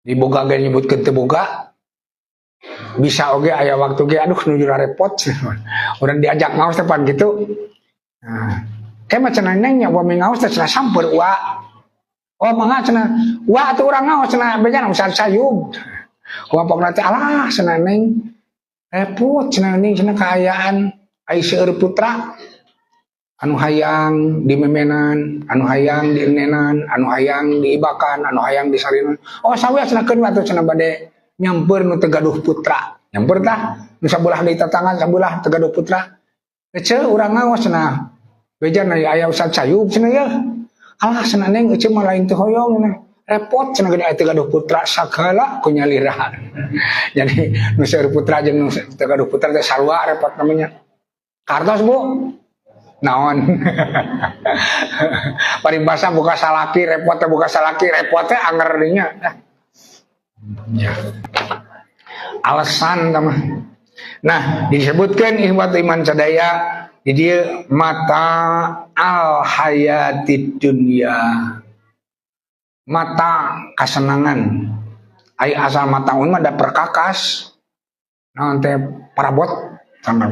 Diboga ge nyebutkeun teu boga. Bisa oge aya waktu ge aduh nuju repot. Urang diajak ngaos teh pan kitu. Nah, mah cenah neng nya wa ngaos teh cenah samper wa. Oh mangga cenah wa atuh urang ngaos cenah bejan Ustaz Sayub. Wa pokna teh alah cenah neng repot cenah neng cenah kaayaan ai seueur putra. Anu hayang dimemenan, anu hayang dienenan, anu hayang diibakan, anu hayang disalinan. Oh sawe cenahkeun atuh cenah bade nyamper nu teu gaduh putra. Nyamper tah nu sabelah deui tatangan sabelah teu gaduh putra. Ece urang ngaos cenah. Bejan aya Ustaz Sayub cenah ya. Alah cenah neng ece mah lain teu hoyong cenah. Repot cenah gede teu gaduh putra sagala ku nyalira. Jadi nu seueur putra jeung nu teu gaduh putra teh sarua repot namanya. Kartos Bu. Naon paribasa buka salaki repot anger dinya ya. Alasan teman. Nah disebutkan ihwat iman sadaya di dia mata al hayatid dunya, mata kesenangan ai asal mata un mah da perkakas naon teh parabot sama.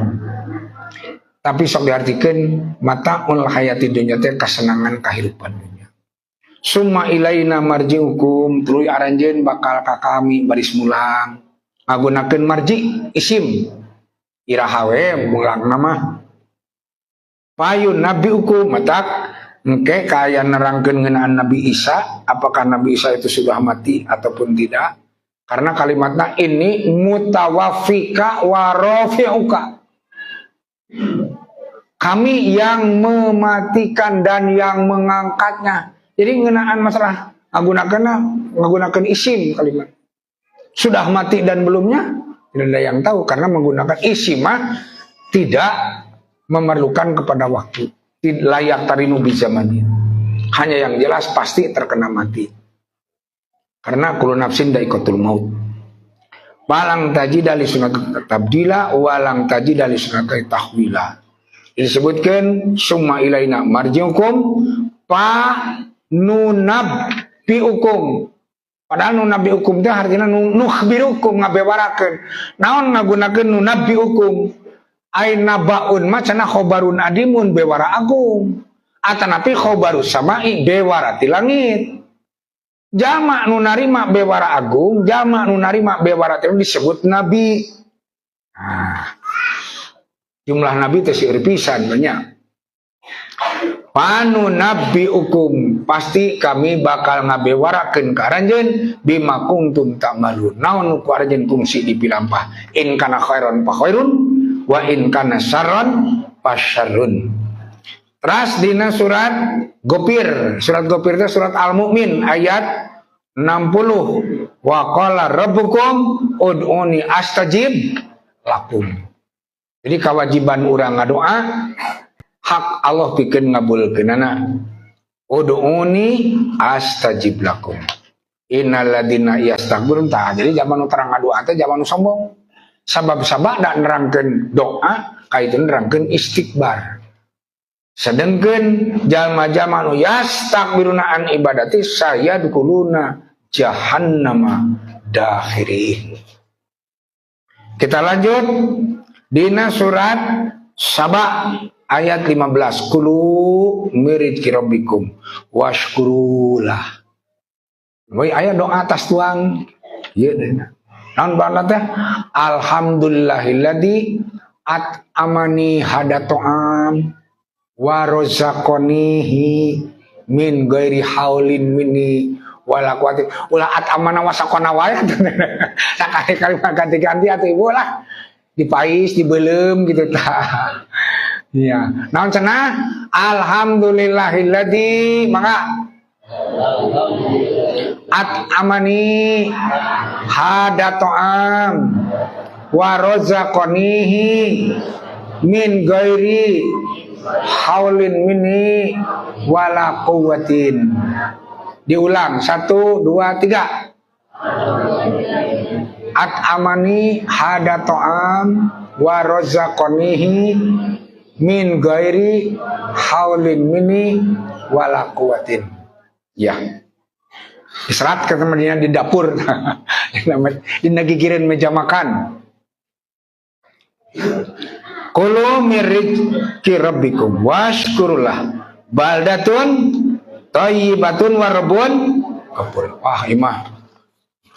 Tapi sok diartikan mata ul hayati dunya teh kesenangan kehidupan dunia. Summa ilaina marji'ukum, tuluy aranjeun bakal ka kami baris mulang. Ngagunakeun marji isim irahawe mulang nama. Payun nabi hukum matak engke kaya nerangkeun ngeunaan Nabi Isa, apakah Nabi Isa itu sudah mati ataupun tidak? Karena kalimatnya ini mutawafika wa rafi'uka. Kami yang mematikan dan yang mengangkatnya. Jadi ngenaan masalah menggunakan isim kalimat. Sudah mati dan belumnya tidak ada yang tahu karena menggunakan isim tidak memerlukan kepada waktu. Layak tarinu bizamannya. Hanya yang jelas pasti terkena mati. Karena kullu nafsin dha'iqatul maut. Walang tajida li sunnatit tabdila walang tajida li sunnatit tahwila. Disebutkan summa ilaina marji'ukum pa nunabbiukum. Padahal nunabbiukum teh artinya nukhbirukum ngabewarakeun. Naon ngagunakeun nunabbiukum? Ai nabaun mah cenah khobarun adimun bewara agung. Atanapi khobarus samai bewara ti langit. Jama nu narima bewara agung, jama nu narima bewara ti disebut nabi. Nah, jumlah nabi teh seueur pisan banyak. Panu nabi hukum pasti kami bakal ngabewarakeun ka aranjeun bima kuntum ta'malun. Naon ku aranjeun fungsi dipilampah. In kana khairon fa khairun wa in kana syarron fa syarrun. Terus dina surat Ghafir. Surat Ghafir itu surat Al-Mu'min ayat 60. Wa qala rabbukum ud'uni astajib lakum. Jadi kewajiban urang ngadoa hak Allah bikin ngabulkeunana. Ud'uni astajib lakum. Innal ladina yastakbirun ta. Jadi zaman nu terang ngadoa teh zaman nu sombong. Sabab-sabab da nerangkeun doa kaitu nerangkeun istikbar. sedengkeun jalma-jalma nu yastakbiruna an ibadati sayadkhuluna jahannama dakhirin. Kita lanjut dina surat Saba ayat 15. Kulu mirid kirabbikum washkurulah. Woi aya doa atas tuang. Ieu dina. Naon bana teh? Alhamdulillahilladzi at'amani hadato'am wa razaqanihi min ghairi haulin minni wala quwwati. Ulah at'amana wa saqana wae. Sakali-kali ganti-ganti atuh ibu lah. Dipais, dibelem gitu tah. Iya. Naon cenah? Alhamdulillahilladzi maka at'amani hadato'am wa razaqanihi min ghairi haulin minni wala quwwatin. Diulang 1 2 3. At'amani hadato'am wa razaqanihi min ghairi haulin minni wala quwwatin. Ya. Israt kemudian di dapur. Di gigireun meja makan. Kulu mirizki rabbikum washkurullah baldatun thayyibatun warabun ghafur. Wah, imah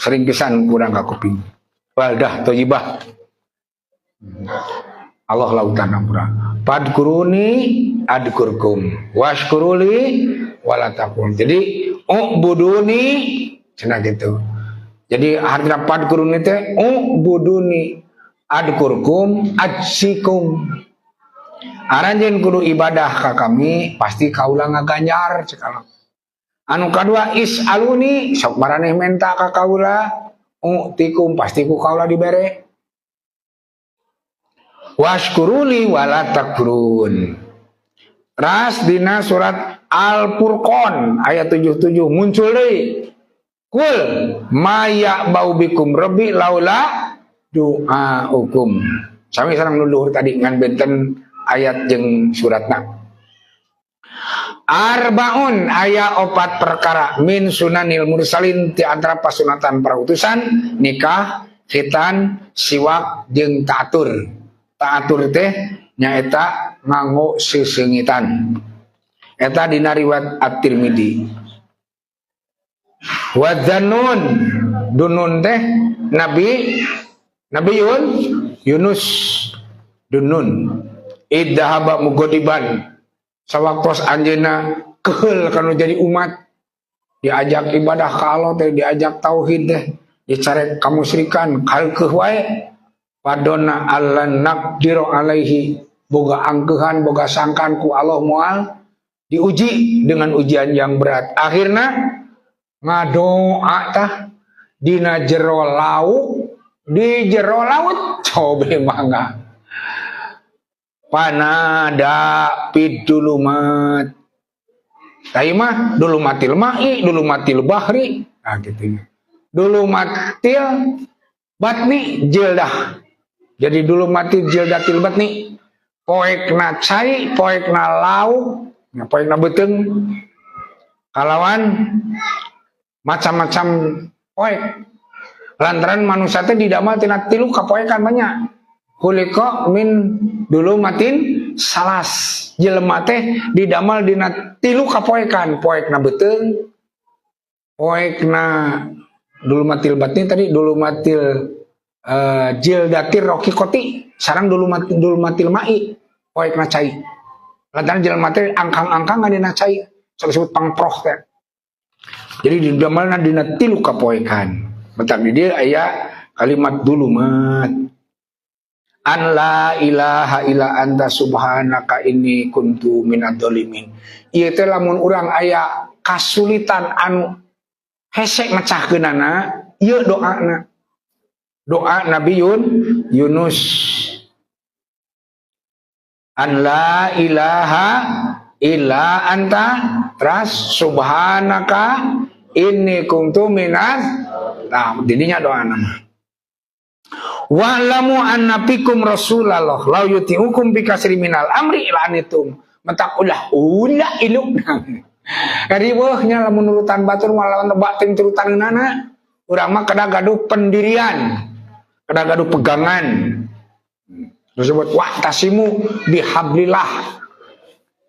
sering pisan kurang ka kuping. Baldah thayyibah. Allah lautan ampura. Fadkuruni adkurkum washkuruli wala takun. Jadi ubuduni cenah gitu. Jadi hartina fadkuruni teh ubuduni adkurkum ajsikum. Aranjeun kudu ibadah ka kami pasti kaula ngaganjar cekal. Anu kadua is'aluni sok maraneh menta ka kaula utikum pasti ku kaula dibere. Washkuruli wala takfurun. Ras dina surat Al-Furqan ayat 77 muncul deui. Kul maya bau bikum rabbi laula du'aukum. Sami sareng nuluhur tadi ngan benten ayat jeung suratna. Arbaun aya 4 perkara min sunanil mursalin ti antara pasunatan para utusan nikah, khitan, siwak jeung ta'atur. Ta'atur teh nyaeta nganggo sesengitan. Eta dina riwayat At-Tirmidzi. Wa dzannun dunun teh Nabi Yunus dunun iddahaba mugodiban sawaktos anjeunna keheul kana jadi umat diajak ibadah ka Allah teh diajak tauhid teh dicarek kamusyrikan kalkeuh wae padonna allan naqdiru alaihi boga angkeuhan boga sangkan ku Allah moal diuji dengan ujian yang berat. Akhirna ngadoa tah dina jero laut di jero laut cobe mangga panada pidulumat tadi mah dulumatil ma'i dulumatil bahri nah gitu dulumatil batni jildah jadi dulumatil jildatil batni poekna cai poekna lauk poekna beteung kalawan macam-macam poek lantaran manusia teh didamel tina 3 kapoekan banyak kulika min dulu matin salas jelema teh didamel dina 3 kapoekan poekna beteung poekna dulu matil batni tadi dulu matil jildatir rokikoti sareng dulu matil mai poekna cai lantaran jelema teh angkang-angkang dina cai disebut pangproh teh. Jadi di damalna dina 3 kapoekan. Bentar di dia aya kalimat dulumat. An la ilaha illa anta subhanaka inni kuntu minadz zalimin. Ieu teh lamun urang aya kasulitan anu hese mecahkeunana, ieu doana. Doa Nabi Yunus. An la ilaha illa anta ras subhanaka inni kuntu minaz didinya doa nama wa'lamu anna fikum rasulullah law yuti'ukum bi kasri minal amri ila anitum mentak ulah iluk kariweuhnya lamun nurutan batur malah nebak ting turutanana urang mah kada gaduh pendirian kada gaduh pegangan disebut wahtasimu bihablillah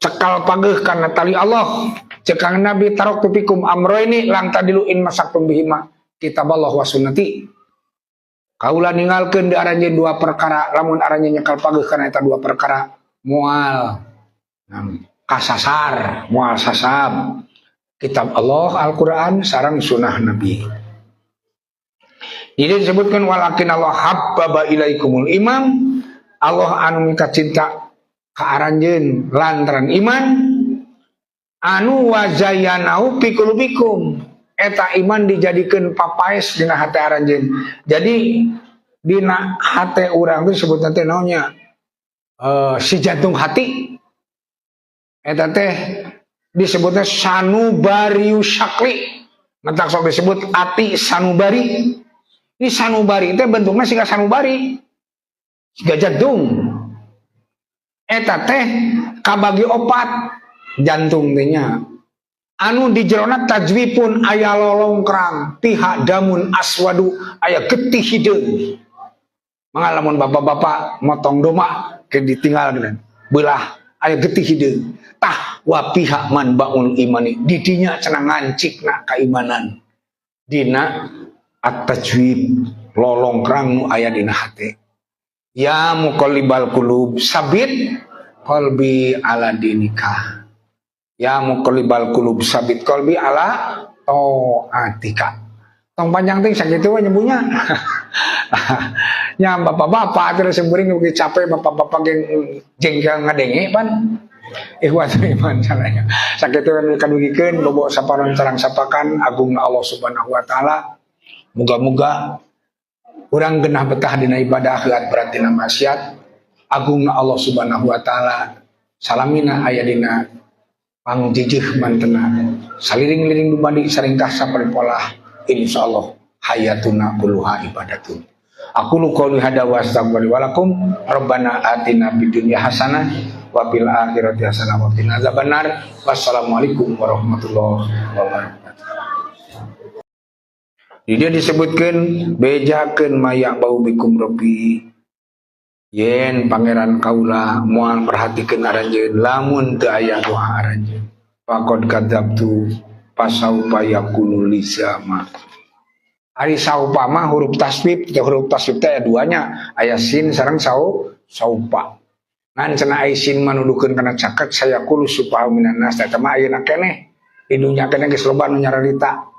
cekal pageuh kana tali Allah cekang Nabi taraktu fikum amroini lang tadiluin masaktum bihima kitaballah wa sunnati kaula ninggalkeun di aranjeun dua perkara lamun aranjeun nyekal pageuh kana eta dua perkara moal kasasar moal sasab kitab Allah Al-Quran sareng sunnah Nabi. Jadi disebutkan walakin Allah habbaba ilaikumul imam Allah anu mika cinta ka aranjeun lantaran iman anu wazayanau pikulubikum eta iman dijadikeun papaes dina hate aranjeun. Jadi dina hate urang teh disebut teh naonnya si jantung hati eta teh disebutnya sanubariu syakli ngetak sok disebut ati sanubari ini sanubari itu bentuknya siga sanubari siga jantung eta teh kabagi opat jantung tehnya anu di jerona tajwipun aya lolongkrang pihak damun aswadu aya getih hideung mangalamun bapak-bapak motong domba ke ditinggal gitu belah aya getih hideung tah wa pihak man baul imani didinya cenah ngancikna keimanan dina at-tajwid lolongkrang nu aya dina hate ya muqallibal qulub sabit qalbi ala dinika ya muqallibal qulub sabit qalbi ala taatika tong panjang ting sakitu we nyebutnya nya bapak-bapak terus sembeuring ge capek bapak-bapak geng jengkel ngadenge pan ikhwatul iman caranya sakitu kadugikeun bobo saparon sareng sapakan agungna Allah Subhanahu wa taala muga-muga urang genah betah dina ibadah heula berarti na maksiat agungna Allah Subhanahu wa taala salamina aya dina pangjijih mantena saliring-liring dumadi saringkah saparipolah insyaallah hayatuna kulluha ibadatun aku lu qouli hada wa astaghfiru walakum rabbana atina fid dunya hasanah wa fil akhirati hasanah wa qina azabannar wassalamualaikum warahmatullahi wabarakatuh. Di dia disebutkan bejakeun maya bau bikum robi yen pangeran kaula moal perhatikeun aranjeun lamun teu aya doa aranjeun faqad kadzabtu pasaupa yakunu lisama ari saupa mah huruf tasbih teh duanya aya sin sareng saupa ngan cenah ai sin manudukeun kana caket saya kulu supaya minan nas eta mah ayeuna keneh di dunya keneh geus loba nu nyararita.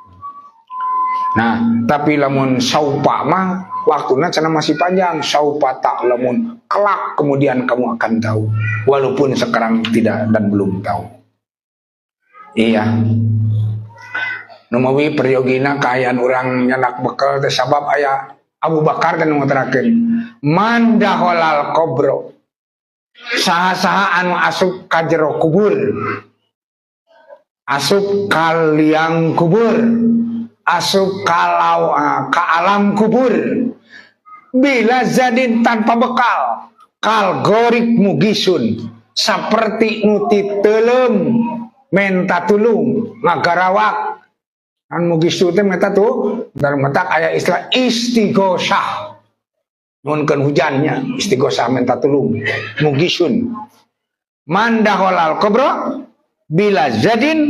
Nah, tapi lamun saupa mah waktunya cenah masih panjang. Saupa ta'lamun, kelak kemudian kamu akan tahu, walaupun sekarang tidak dan belum tahu. Iya. Numawi periogina kaayaan orang nyanak bekal teh sabab aya Abu Bakar kan ngutarakeun man daholal qabro saha-saha anu asup ka jero kubur asup ka liang kubur asup kalau ka alam kubur bila zadin tanpa bekal kal gorik mugisun seperti nuti telem menta tulung ngagarawak an mugisu teh meta tuh dalam metak aya istilah istighosah nunkeun hujannya istighosah menta tulung mugisun mandaholal kubra bila zadin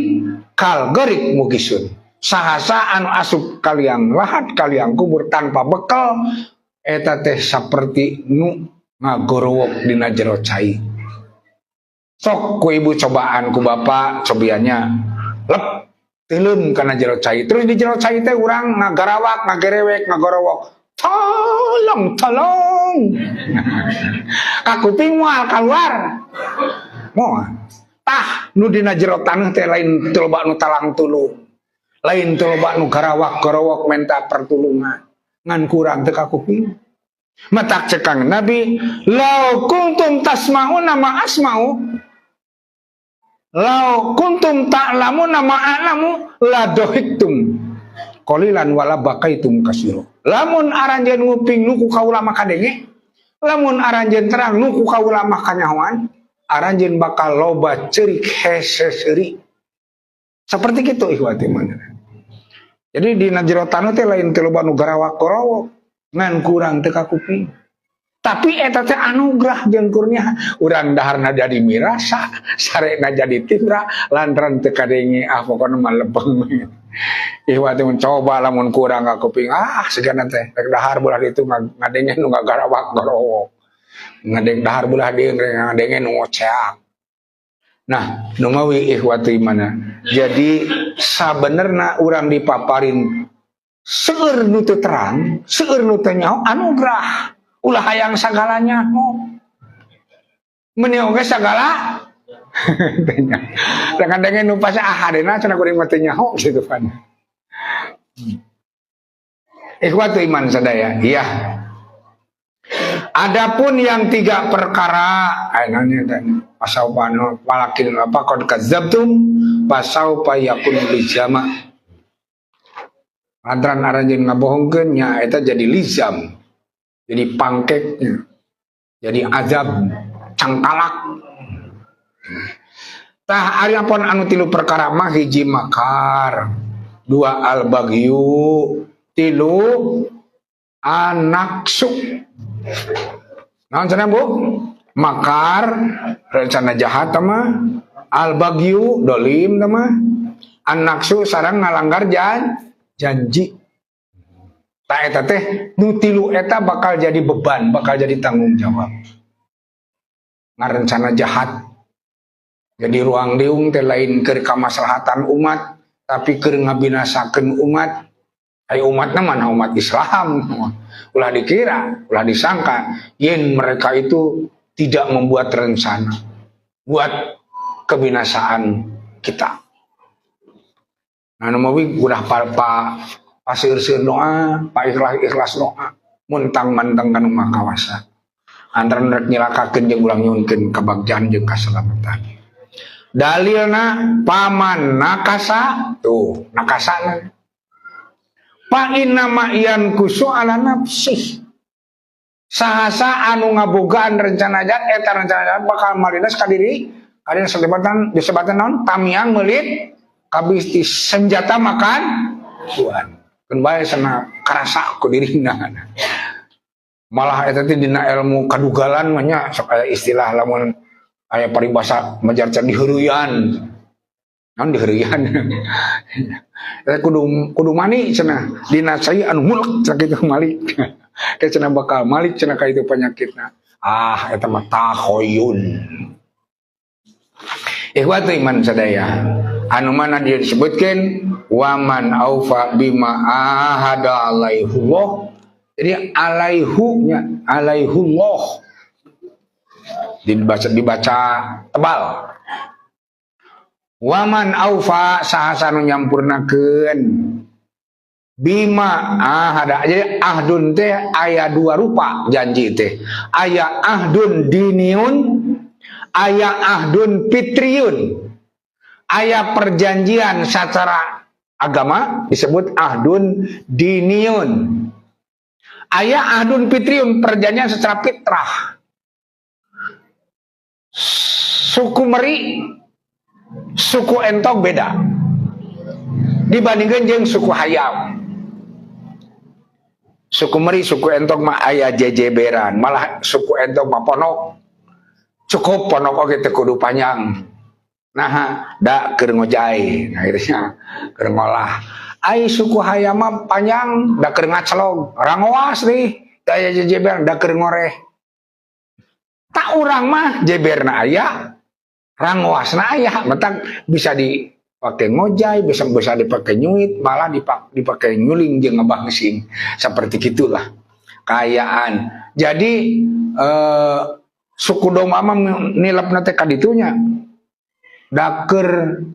kal gorik mugisun sahasa anu asup kaliang lahat kaliang kubur tanpa bekal eta teh saperti nu ngagorowok dina jero cai. Sok ku ibu cobaan ku bapak cobiannya lep tilem kana jero cai terus di jero cai teh urang ngagarawak ngagerewek ngagorowok tolong kakuping moal keluar moal tah nu dina jero taneuh teh lain teu loba nu talang tulung lain teu loba nu garawak gorowok menta pertulungan ngan kurang teu kakuping matak cekang Nabi law kuntum tasma'una ma asma'u law kuntum ta'lamuna ma a'lamu la dohiktum qalilan wala bakaitum kasiro lamun aranjeun nguping nuku kaula mah kadenge lamun aranjeun terang nuku kaula mah kanyahoan aranjeun bakal loba ceurik hese-seuri. Seperti itu ikhwati mana. Jadi di najrotanu teh lain teh loba nu garawak-garawak ngan kurang teu kakuping. Tapi eta teh anugerah jeung kurnia urang daharna jadi mirasa, sarena jadi tibra lantaran teu kadenge pokona mah lempeng. Ikhwati mencoba lamun kurang kakuping segana teh rek dahar bulah ditu ngadenge nu garawak-garawak. Ngadeng dahar bulah dieu ngadenge nu ngoceak. Nah, nu mawi ikhwati mana. Jadi sabenerna urang dipaparin seueur nu teu terang, seueur nu teu nyaho anugerah. Ulah hayang sagalanya meuni oge sagala dengan dengan nu pasti hadena cenah kuring mah teu nyaho gitu kan. Ikhwatu iman sadaya, iya. Adapun yang 3 perkara ainanya pasawpano walakin apa qad kadzabtum pasawfa yakun lizama. Antran aranjeun ngabohongkeun nya eta jadi lizam. Jadi pangkeknya, jadi azab, cangkalak. Tah ari apon anu 3 perkara mah hiji makar, 2 al-bagyu, 3 anaksu. Naon cenah Bu? Makar, rencana jahat mah, al-bagyu, dolim mah, anaksu sareng ngalanggar janji. Tak eta teh nu 3 eta bakal jadi beban, bakal jadi tanggung jawab. Ngarencana jahat. Jadi ruang liung teh lain keur kamaslahatan umat, tapi keur ngabinasakeun umat. Ai umatna mana umat Islam. Ulah dikira, ulah disangka yen mereka itu tidak membuat rencana buat kebinasaan kita. Nah, numawi udah pasir-sir doa, pak ikhlas doa, muntang-mantang kanu makawasa. Antara rek nyilakakeun jeung ulang nyunkeun kabagjan jeung kaselamatan. Dalilna paman nakasa, tuh nakasana. Fa inna ma iyan kusu ala nafsih. Sahasa anu ngabogaan rencana jahat eta rencana jahat bakal malines ka diri, kadina disebatan naon? Tamiang meulit kabis senjata makan tuan. Kan bae sana karasa ku dirina. Malah eta teh dina ilmu kadugalan mah nya sok aya istilah lamun aya paribasa majarcan diheureuyan. Naon diheureuyan? Eta kudu mani cenah dina sai anu mulek cenah kitu malik. Ke cenah bakal malik cenah ka itu penyakitna. Eta mah takhoyun. Ikhwatu iman sadaya. Anu mana dia disebutkan waman aufa bima ahada alaihullah. Jadi alaihunya alaihullah dibaca tebal. Waman aufa sahasa nu nyampurnakeun bima ahada. Jadi ahdun teh aya 2 rupa janji teh. Aya ahdun diniun, aya ahdun fitriyun. Aya perjanjian secara agama disebut ahdun diniyun. Aya ahdun fitriyun, perjanjian secara fitrah. Suku Meri, suku Entog beda dibandingkan jeung suku Hayam. Suku Meri, suku Entog mah aya jejeberan, malah suku Entog mah ponok. Cukup ponok oge teu kudu panjang. Nah, da keur ngojai, nah akhirnya keur ngolah. Ai suku Hayam mah panjang, da keur ngaclog, rangoas deui, da aya jejeber, da keur ngoreh. Tak urang mah jeberna aya, rangoasna aya, mentak bisa dipakai ngojai, bisa dipakai nyuit, malah dipakai nyuling jeung ngabah ngesing. Seperti gitulah kayaan. Jadi suku Doma mah nilapna teh ka ditunya. Daker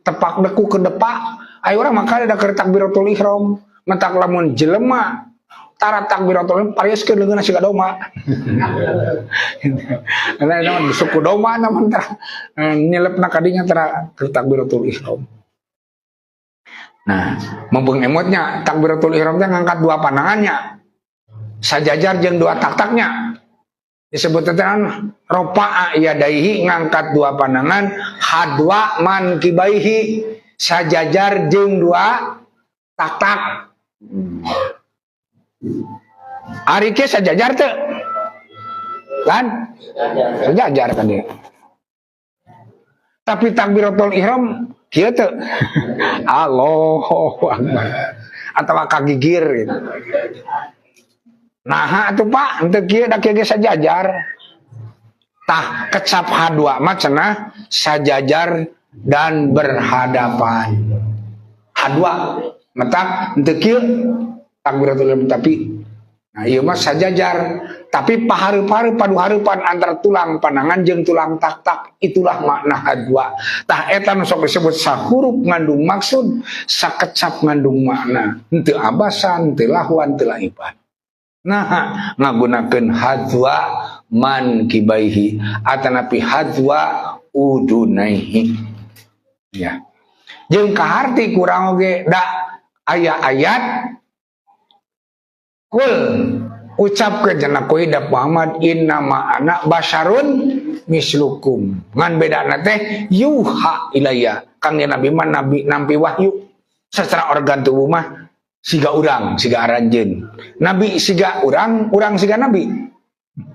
tepak deku ke depak ayo urang makanya daker takbiratul ihram mentak lamun jelema tara takbiratul ihram parieskeun leungeunna siga Doma. Karena suku Doma namun nyelepna kadinya tara takbiratul ihram. Nah, mumpung emotnya takbiratul ihram teh ngangkat 2 pandangannya. Sajajar jeung 2 tak-taknya. disebut tentang ropa'a yadaihi ngangkat dua pandangan, hadwa man kibaihi sajajar jeung dua tatak. Ari ke sajajar teu? Kan? Sajajar kan dia. Tapi takbiratul ihram kieu teu? Allahu Akbar. Atawa kagigir gitu. Nah atuh Pak, henteu kieu da kieu sajajar. Tah kecap hadwa mah cenah sajajar dan berhadapan. Hadwa metak henteu kieu takbiratul ihram tapi nah ieu mah sajajar tapi pahareup-hareup padu-hareupan antara tulang pandangan jeung tulang tak-tak itulah makna hadwa. Tah eta nu sok disebut sahurup ngandung maksud, sakecap ngandung makna. Henteu abasan, henteu lahwan, henteu laiban. Nah, ngagunakeun hadwa man kibaihi atanapi hadwa udunaihi. Ya. Jeung kaharti kurang oge da aya ayat kul ucap ke jana koida Muhammad innama anak basyarun mislukum ngan bedana teh yuha ilayya kang nabi mah nabi nampi wahyu secara organ tubuh mah siga urang siga aranjeun nabi siga urang siga nabi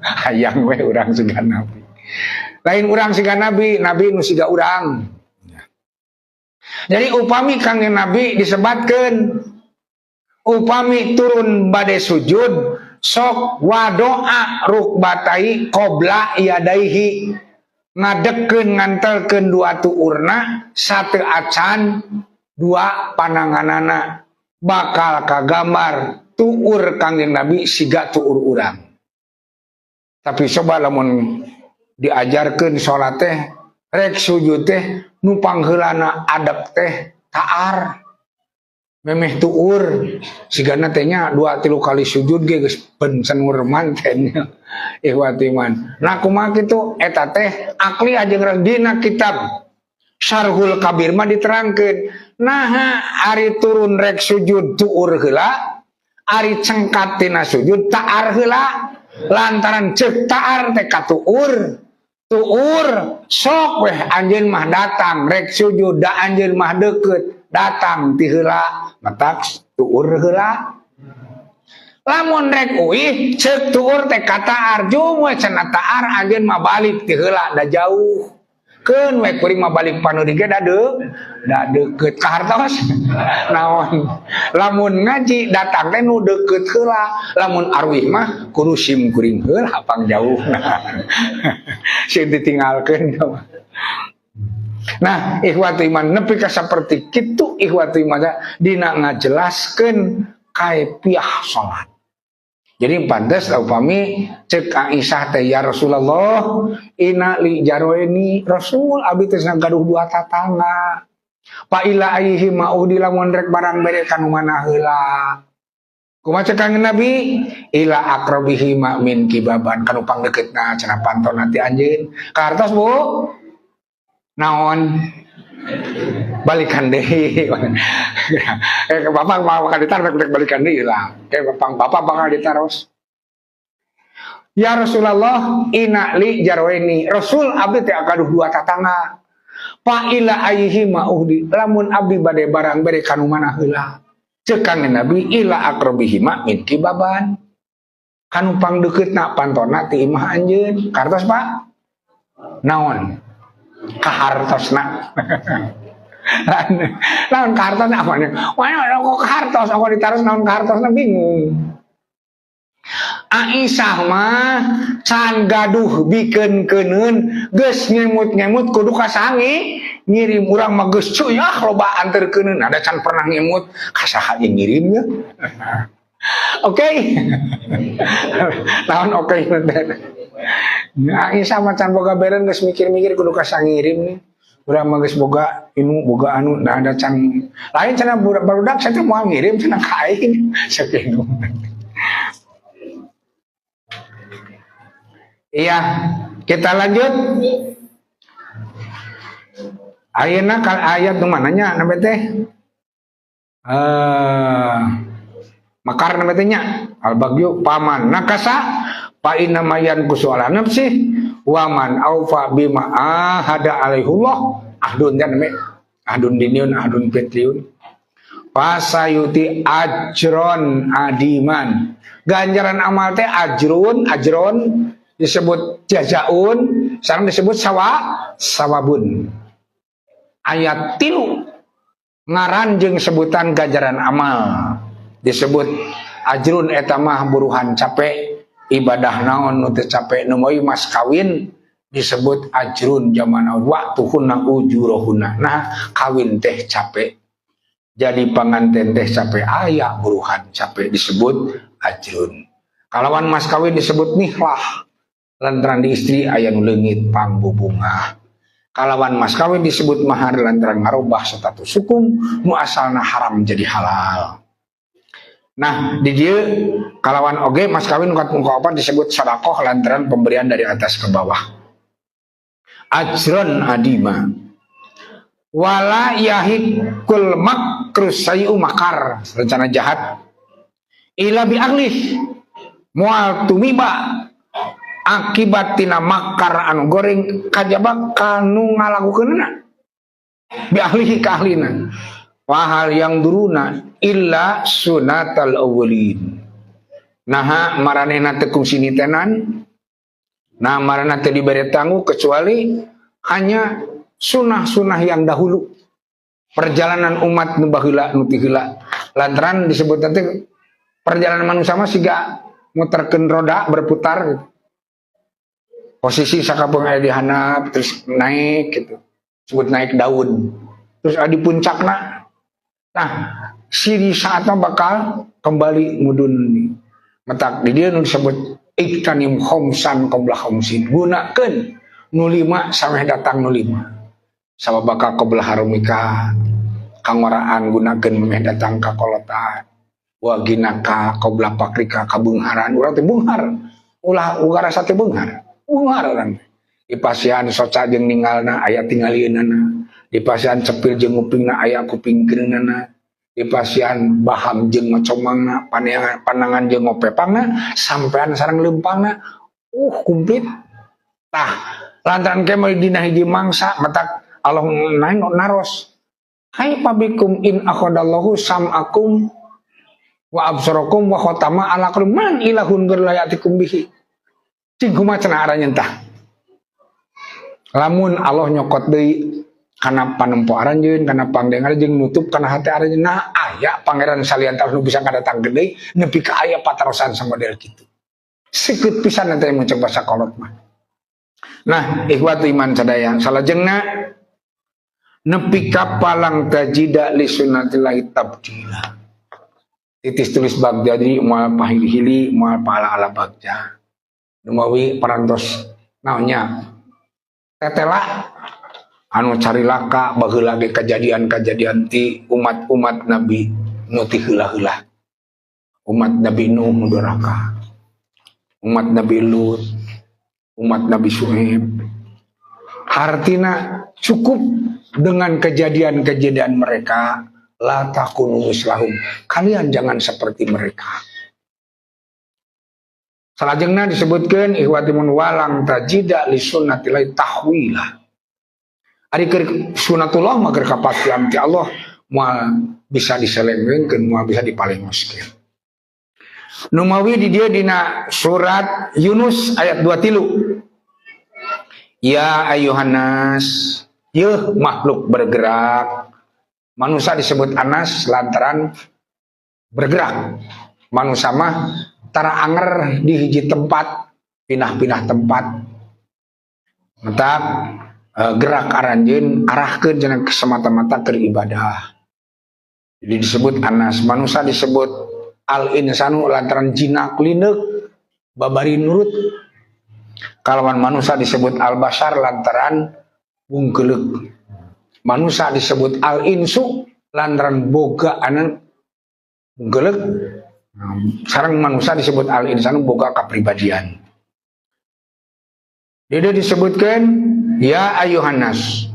hayang we urang siga nabi lain urang siga nabi nu siga urang. Jadi upami kang nabi disebatkeun upami turun bade sujud sok wadoa rukbatai qobla yadaihi ngadegkeun ngantelkeun dua tuurna sateu acan dua pananganana bakal kagambar tuur kangjeng Nabi siga tuur urang. Tapi coba lamun diajarkeun salat teh rek sujud teh nu pangheulana adab teh taar memeh tuur sigana teh nya 2-3 kali sujud ge geus pencenur manten ihwati man. Nah kumaha kitu eta teh akli ajeng dina kitab Syarhul Kabir mah diterangkeun naha ari turun rek sujud tuur heula ari cengkat tina sujud taar heula lantaran ceuk taar teh katuur tuur sok weh anjeun mah datang rek sujud da anjeun mah deukeut datang ti heula matak tuur heula lamun rek uih ceuk tuur teh kataar jung we cenah taar anjeun mah balik ti heula da jauh keun we kuring mah balik paneuri ge da deukeut ka hartos naon lamun ngaji datang teh nu deukeut heula lamun arwih mah kudu sim kuring heula hapang jauh sing ditinggalkeun. Nah, ikhwati iman nepi ka saperti kitu ikhwati iman dina ngajelaskeun kaifiah salat. Jadi pantes upami cek Aisyah teh ya Rasulullah inna li jarweni Rasul abi teh gaduh dua tatangga. Pa ila aihi maudi lamun rek barang bere kanu mana heula. Kumaha cek Kanjeng Nabi ila aqrabihi ma min kibaban kanu pangdeuketna cenah panton nanti anjeun. Kartos Bu. Naon balikan deui bapak bakal ditaruh balikan deui lah bapak bakal ditaruh ya Rasulullah ina li jarweni Rasul abdi teh akaduh dua tatangga pa ila aihi ma'udi lamun abdi bade barang bere kanu mana heula ceuk Kanjeng Nabi ila aqrabihi ma min kibaban kanu pangdeukeutna pantonna ti imah anjeun kartos Pak naon kahartosna naon kahartosna apanya wah kok kahartos aku ditaruh naon kahartosna bingung. Aisyah mah can gaduh bikeun-keuneun geus ngemut-ngemut kudu ka sangi ngirim urang mah geus cuy loba anterkeuneun ada can pernah ngemut ka saha yang ngirimnya. Oke. Naon oke teh. Aisyah macan boga beren geus mikir-mikir kudu ka sangirim nih. Urang mah geus boga boga anu da ada can lain cenah barudak saya teh moal ngirim cenah ka aing sakitu. Iya, kita lanjut. Ayeuna ka ayat nu mananya na teh? Makar na teh nya al-bagyu paman nakasa fa inna mayan kusuala nafsi wa man aufa bima ahada alaihullah ahdun kan me ahdun diniun ahdun petliun fasayuti ajron adiman. Ganjaran amal teh ajrun disebut jazaun, sekarang disebut sawabun. Ayat 3 ngaran jeung sebutan ganjaran amal disebut ajrun eta mah buruhan capek, ibadah naon nu teu capek nu moy mas kawin disebut ajrun zaman waktuhunna ujurohunna. Nah kawin teh capek, jadi panganten teh capek aya buruhan capek disebut ajrun. Kalawan mas kawin disebut nihlah lantaran di istri aya nu leungit pangbubungah. Kalawan mas kawin disebut mahar lantaran ngarubah status hukum nu asalna haram jadi halal. Nah di dieu kalawan oge mas kawin kat muka disebut sedekah lantaran pemberian dari atas ke bawah. Ajron adima. Wala yahikul makrus sayu makar, rencana jahat ila bi aglih moal tumiba akibat tina makar anu goreng kajaba kanu ngalakukeunna bi ahlihi ka ahlina wahal yang duruna illa sunatal awwalin. Nah maranehna teu kungsi nitenan, nah maranehna teu dibere tangguh kecuali hanya sunah-sunah yang dahulu, perjalanan umat nu baheula nu ti heula. Lantaran disebut nanti perjalanan manusia mah siga muterkeun roda berputar gitu. Posisi sakabeung aya di handap terus naik gitu. Disebut naik daun. Terus di puncakna. Nah, si di saatnya bakal kembali mudun nih. Metak di dieu nu disebut iktanim khamsan qabla khamsin. Gunakeun nu 5 sampai datang nu 5. Sababaka qabla harumika kangoraan gunakeun memeh datang ka kolotan. Wa ginaka qabla pakrika kabeungharan urang teh beunghar. Ulah ugarasa teh beunghar. Beunghar urang. Dipasihan soca jeung ninggalna aya tingalieunana. Dipasihan cepil jeung ngupingna aya kupingkeunana. Dipasihan baham jeung macomangna, panangan jeung ngopepangna, sampean sareng leumpangna. Komplit. Tah, lantaran kemeu dina hiji mangsa matak Allah naik naros. Hai pabikum in akhadallahu sam'akum wa absarakum wa khatama ala kulli man ilahun gerlayatikum bihi. Cing kumaha cenah aranjeun tah. Lamun Allah nyokot deui kana panempo aranjeun, kana pangdengar jeung nutup kana hate aranjeun, nah aya pangeran saliantar nu bisa ngadatang deui nepi ka aya patarosan samodel kitu. Sikeut pisan teh mun cek basa kolot mah. Nah, ikhwatu iman sadaya, salajengna nepi ka palang tajida li sunnatillahi tabdila. Titis tulis Baghdadi moal pahili-hili moal paala-ala bagja. Numawi parantos naonnya tetela anu carilaka baheula ge kajadian-kajadian ti umat-umat Nabi nu ti heula-heula. Umat Nabi Nuh nu durhaka. Umat Nabi Lut, umat Nabi Syuaib. Artina cukup dengan kejadian-kejadian mereka, la takunu mislahum. Kalian jangan seperti mereka. Salajengna disebutkan ikhwatimun walang tajida li sunnatillahi tahwila. Ari keur sunnatullah mah keur kapastian ti Allah moal bisa diselengkeun, moal bisa dipalengoskeun. Numawi di dia dina surat Yunus ayat 23. Ya ayuhanas, yeuh makhluk bergerak. Manusia disebut anas lantaran bergerak. Manusia mah tara anger di hiji tempat, pindah-pindah tempat. Mentak gerak aranjeun arahkeun jangan semata-mata keur ibadah. Jadi disebut anas. Manusia disebut al-insanu lantaran jinak lineuk babari nurut. Kalawan manusia disebut al-bashar lantaran bungkeleuk. Manusia disebut al-insu lantaran boga anan bungkeleuk. Sareng manusia disebut al-insanu boga kapribadian. Dia disebutkan ya ayuhanas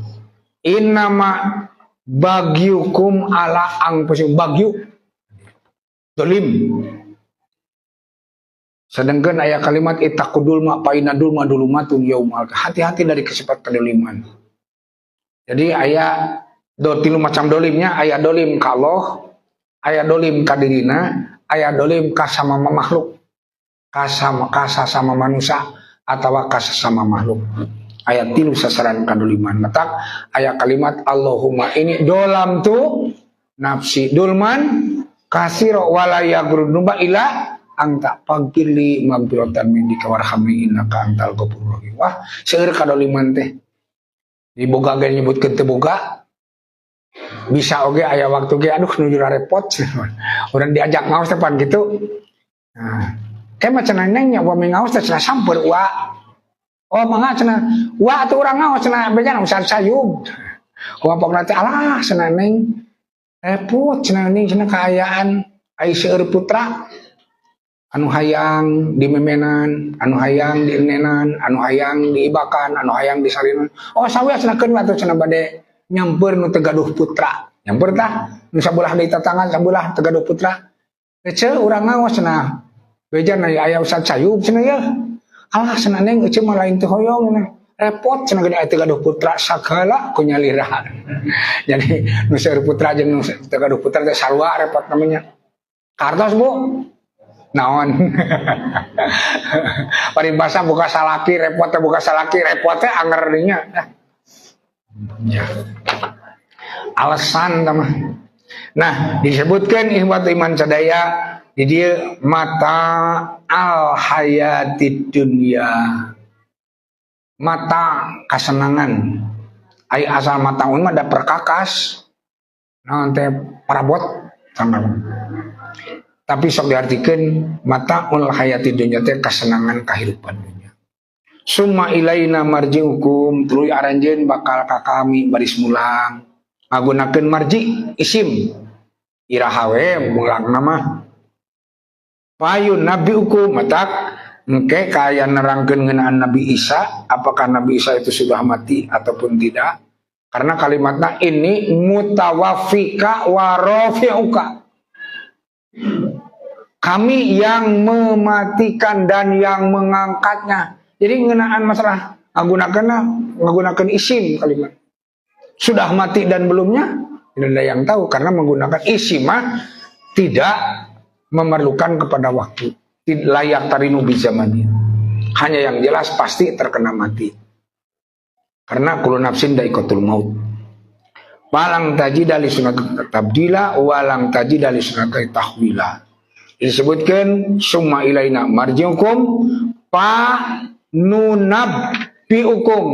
innama bagyukum ala angpusikum bagyu dolim Sedangkan ayat kalimat ittaqudul ma painadul madulumatun yaumal. Hati-hati dari sifat kedoliman. Jadi ayat tilu macam dolimnya, ayat dolim ka Allah, ayat dolim ka dirina, ayat dolim ka sama makhluk, ka sama manusia atau ka sama makhluk. Ayat tilu sasaran kadoliman. Matak ayat kalimat Allahumma ini dolam tu nafsi dulman kasiro wala yagrunumba ila anta pagkili magbirotan min dikawarhami innaka antal ghafurur rahim. Wah, seueur kadoliman teh. Diboga ge nyebutkeun teu boga. Bisa oge aya waktu ge aduh nuju repot. Urang diajak ngaos teh pan kitu. Nah, mah cenah neng nya wa ngaos teh cenah samper wa. Oh mangga cenah wa atuh urang ngaos cenah bejan usaha sayub. Kumpulna teh alah cenah neng repot cenah neng cenah kaayaan ai seueur putra. Anu hayang dimemenan, anu hayang dienenan, anu hayang diibakan, anu hayang disalinan. Oh sawiah cenahkeun atuh cenah bade nyamper nu teu gaduh putra. Nyamper tah nu sabelah deui tatangan sabelah teu gaduh putra. Ece urang ngaos cenah. Bejan aya Ustaz Sayub cenah ya. Alah cenah neng ece mah lain teu hoyong cenah. Repot cenah geuning aya teu gaduh putra sagala ku nyalira. Jadi nu seueur putra jeung nu teu gaduh putra teh sarua repot namanya. Kartos Bu. Naon paribasa buka salaki repotnya buka salaki repotnya anger dinya ya. Alasan teman. Nah disebutkan ihwat iman sadaya di dia mata al hayatid dunya, mata kesenangan ai asal mata mah ada perkakas naon teh parabot sama. Tapi sok diartikeun mata ul hayati dunya teh kesenangan kehidupan dunia. Summa ilaina marji'ukum tuluy aranjeun bakal ka kami baris mulang. Ngagunakeun marji isim irahawe mulangna mah. Payun nabi hukum matak engke kaya nerangkeun ngeunaan Nabi Isa, apakah Nabi Isa itu sudah mati ataupun tidak? Karena kalimatnya ini mutawaffika wa rafi'uka. Kami yang mematikan dan yang mengangkatnya. Jadi ngenaan masalah menggunakan isim kalimat. Sudah mati dan belumnya tidak ada yang tahu karena menggunakan isim tidak memerlukan kepada waktu. Tidak layak tarinu bizamannya. Hanya yang jelas pasti terkena mati. Karena kullu nafsin da'iqatul maut. Walang tajida li sunnati tabdila walang tajida li sunnati tahwila. Disebutkan summa ilaina marji'ukum pa nunabbiukum.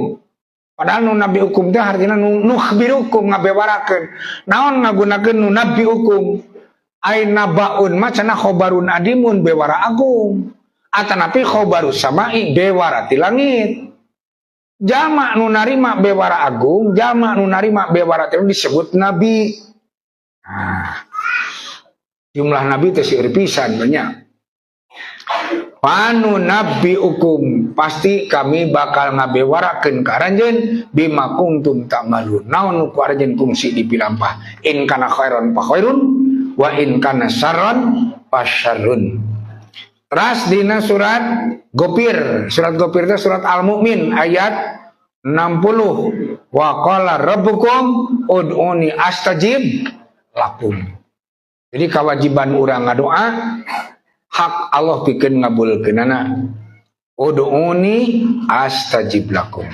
Padahal nunabbiukum teh artinya nukhbirukum ngabewarakeun. Naon ngagunakeun nunabbiukum? Ai nabaun mah cenah khobarun adimun bewara agung. Atanapi khobarus samai bewara ti langit. Jamak nu narima bewara agung, jamak nu narima bewara ti disebut nabi. Nah, jumlah nabi teh seueur pisan banyak. Panu nabi hukum pasti kami bakal ngabewarakeun ka aranjeun bima kuntum ta'malun. Naon ku aranjeun kungsi dipilampah. In kana khairon fa khairun wa in kana syarron fa syarrun. Teras dina surat Ghafir. Surat Ghafir itu surat Al-Mu'min ayat 60. Wa qala rabbukum ud'uni astajib lakum. Jadi kewajiban urang ngadoa hak Allah pikeun ngabulkeunana. Ud'uni astajib lakum.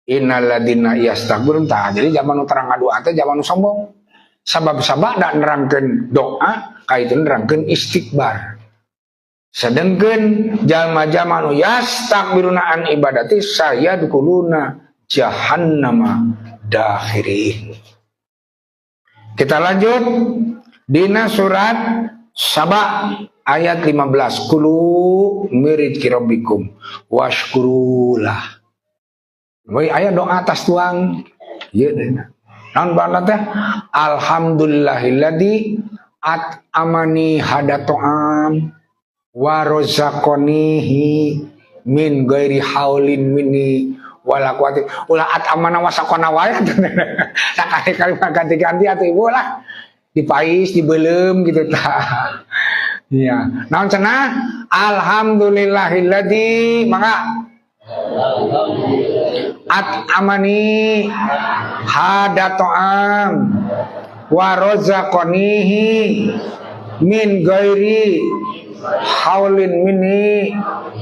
Innal ladina yastakbirun ta. Jadi zaman terang ngadoa teh zaman sombong. Sabab-sabab da nerangkeun doa kaitun nerangkeun istikbar. Sedengkeun jalma-jalma nu yastakbiruna an ibadati saya dukuluna jahannama dakhirin. Kita lanjut dina surat Saba ayat 15. Kulu mirid kirabbikum washkurulah. Boy aya doa atas tuang. Ieu dina. Naon bana teh? Alhamdulillahilladzi at'amani hadato'am wa rozaqonihi min ghairi haulin minni wala quwwati ulah at'amana wasaqona wae sakali-kali ganti-ganti atuh ibu lah dipais dibeulem gitu tah Ya, naon cenah? Alhamdulillahilladzi maka amani hada ta'am wa razaqanihi min ghairi haulin minni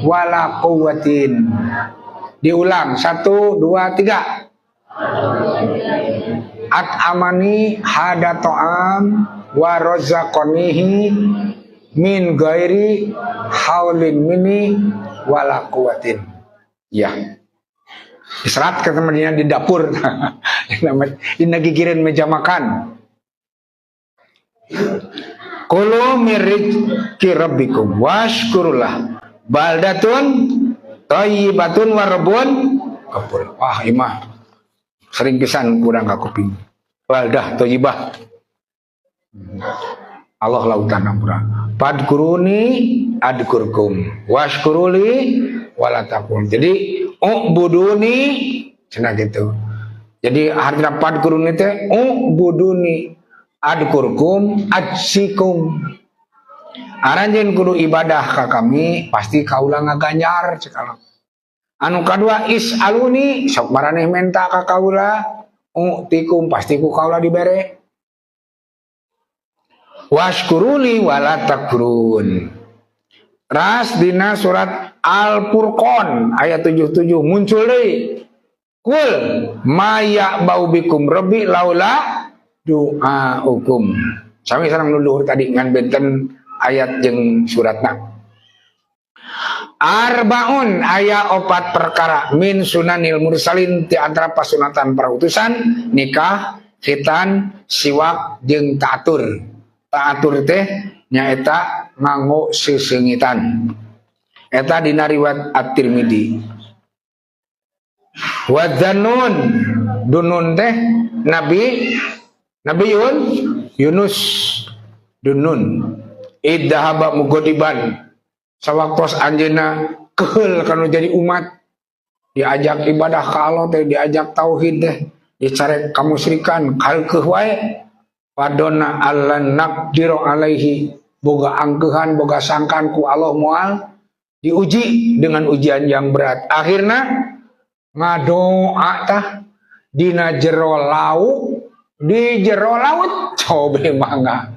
wala quwwatin. Diulang 1 2 3. Amani hada ta'am wa razaqanihi min ghairi haulin minni wala quwwatin. Ya. Diserat ke temannya di dapur. Ini gigirin meja makan. Kulu mirizki rabbikum washkurullah baldatun thayyibatun warabun ghafur. Wah, imah sering pisan kurang ka kuping. Baldah thayyibah. Allah lautan ampura. Fadkuruni adkurkum washkuruli wala takun. Jadi ubuduni cenah gitu. Jadi hartina fadkuruni teh ubuduni adkurkum ajsikum. Aranjeun kudu ibadah ka kami pasti kaula ngaganjar cekala. Anu kadua is'aluni sok maraneh menta ka kaula utikum pasti ku kaula dibere. Washkuruli wala takfurun. Ras dina surat Al-Furqan ayat 77 muncul deui. Kul maya bau bikum rabbi laula doa hukum. Sami sareng luluhur tadi ngan benten ayat jeung suratna. Arbaun aya 4 perkara min sunanil mursalin ti antara pasunatan para utusan nikah, khitan, siwak jeung ta'atur. Ta'atur teh nyaeta nganggo sesengitan. Eta dina riwayat At-Tirmidzi. Wa dzannun dunun teh Nabi Yunus dunun iddahaba mugodiban sawaktos anjeunna keheul kana jadi umat diajak ibadah ka Allah teh diajak tauhid teh dicarek kamusyrikan kalkeuh wae wadonna allan naqdiru alaihi boga angkeuhan boga sangkan ku Allah moal diuji dengan ujian yang berat. Akhirna ngadoa tah dina jero laut di jero laut cobe mangga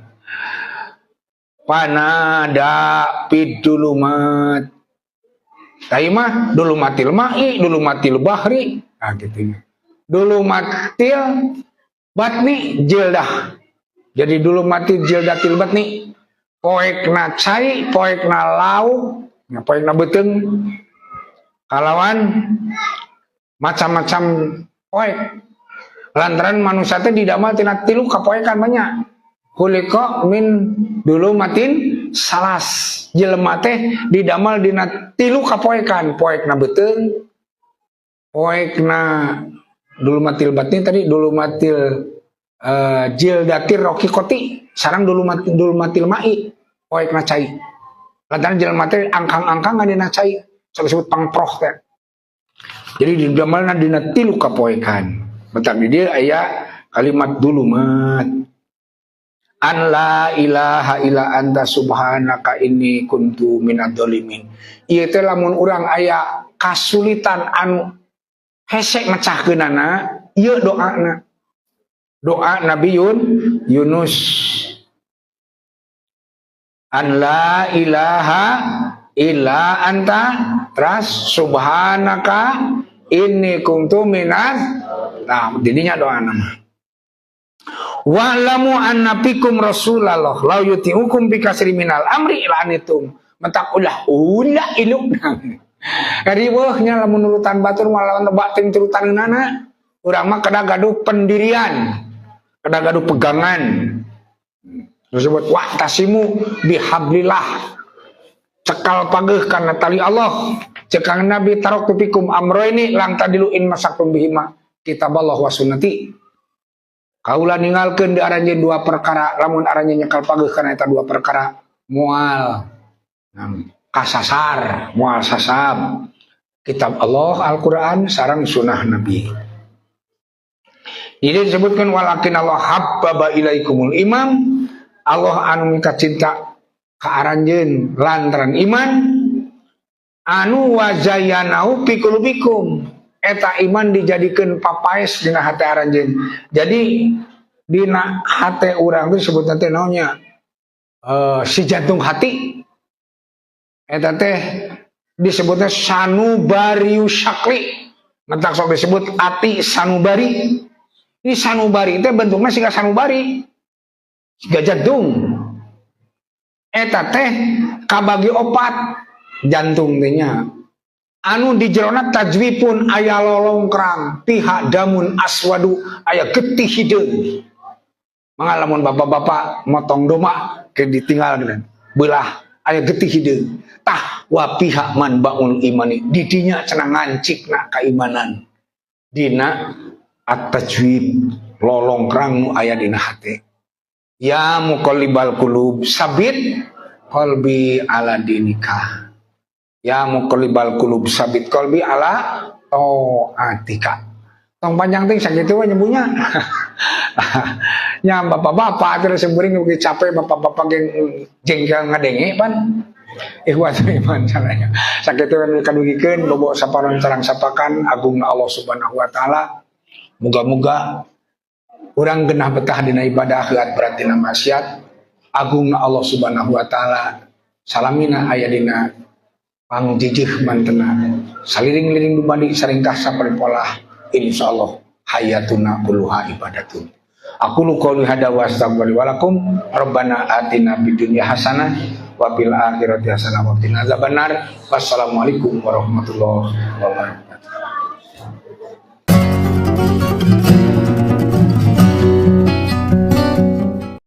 panada pidulumat taimah dulumatil ma'i dulumatil bahri nah gitu dulumatil batni jildah jadi dulumatil jildatil batni poekna cai poekna lauk poekna beteung kalawan macam-macam poek lantaran manusia teh didamel tina 3 kapoekan banyak kulika min dulumatin salas jelema teh didamel dina 3 kapoekan poekna beteung poekna dulumatil batni tadi dulumatil jildatir rokikoti sareng dulumatil ma'i poekna cai lantaran jelema teh angkang-angkang dina cai disebut pangproh teh jadi didamelna dina 3 kapoekan bentar di dia aya kalimat dulumat an la ilaha illa anta subhanaka inni kuntu minadz zalimin. Ieu teh lamun urang aya kasulitan anu hese mecahkeunana ieu doana. Doa Nabi Yunus. An la ilaha illa anta ras subhanaka inni kuntu minadz. Nah, dininya doa nama. Wa'lamu anna fikum Rasulullah la yuti'ukum bi kasri minal amri ila anitum. Mentak ulah iluk. Riweuhnya lamun nurutan batur malawan tebak ting turutanana urang mah kada gaduh pendirian, kada gaduh pegangan. Disebut wa'tasimu bihablillah. Cekal pageuh kana tali Allah. Cekang Nabi taraktu fikum amroini lam tadilu in masakum bihima kitaballah wa sunnati. Kaula ninggalkeun di aranjeun 2 perkara lamun aranjeun nyekal pageuh kana eta 2 perkara moal kasasar moal sasab kitab Allah Al-Qur'an sareng sunnah Nabi. Ini disebutkan walakin Allah habbaba ilaikumul imam Allah anu mika cinta ka aranjeun lantaran iman anu wazayanau fi qulubikum eta iman dijadikeun papaes dina hate aranjeun. Jadi dina hate urang teh disebut teh naonnya si jantung hati eta teh disebutnya sanubariu syakli. Ngetak sok disebut ati sanubari. Ini sanubari teh bentuknya siga sanubari, siga jantung. Eta teh kabagi opat jantung tehnya. Anu di jerona tajwipun aya lolongkrang, tiha damun aswadu aya getih hideung. Mangalamun bapak-bapak motong domba ke ditinggal dengan belah aya getih hideung. Tah wa pihak man baul imani didinya cenah ngancikna keimanan. Dina at-tajwid lolongkrang nu aya dina hate. Ya muqallibal qulub sabit qalbi ala dinika. Ya muqallibal qulub sabit qalbi ala taatika. Tong panjang teh sakitu we nyebutnya. Nya bapak-bapak terus sembeuring ge capek bapak-bapak geng jengkel ngadenge pan. Ikhwan iman salahnya. Sakitu kadugikeun bobo saparon sareng sapakan agungna Allah Subhanahu wa taala. Muga-muga urang genah betah dina ibadah heat berat dina maksiat. Agungna Allah Subhanahu wa taala salamina aya dina pangjijih mantena. Saliring-liring dumadi saringkah saparipolah insyaallah hayatuna kulluha ibadatun. Aku qouli hada wa astaghfiru walakum rabbana atina fid dunya hasanah wa fil akhirati hasanah wa qina adzabannar. Wassalamualaikum warahmatullahi wabarakatuh.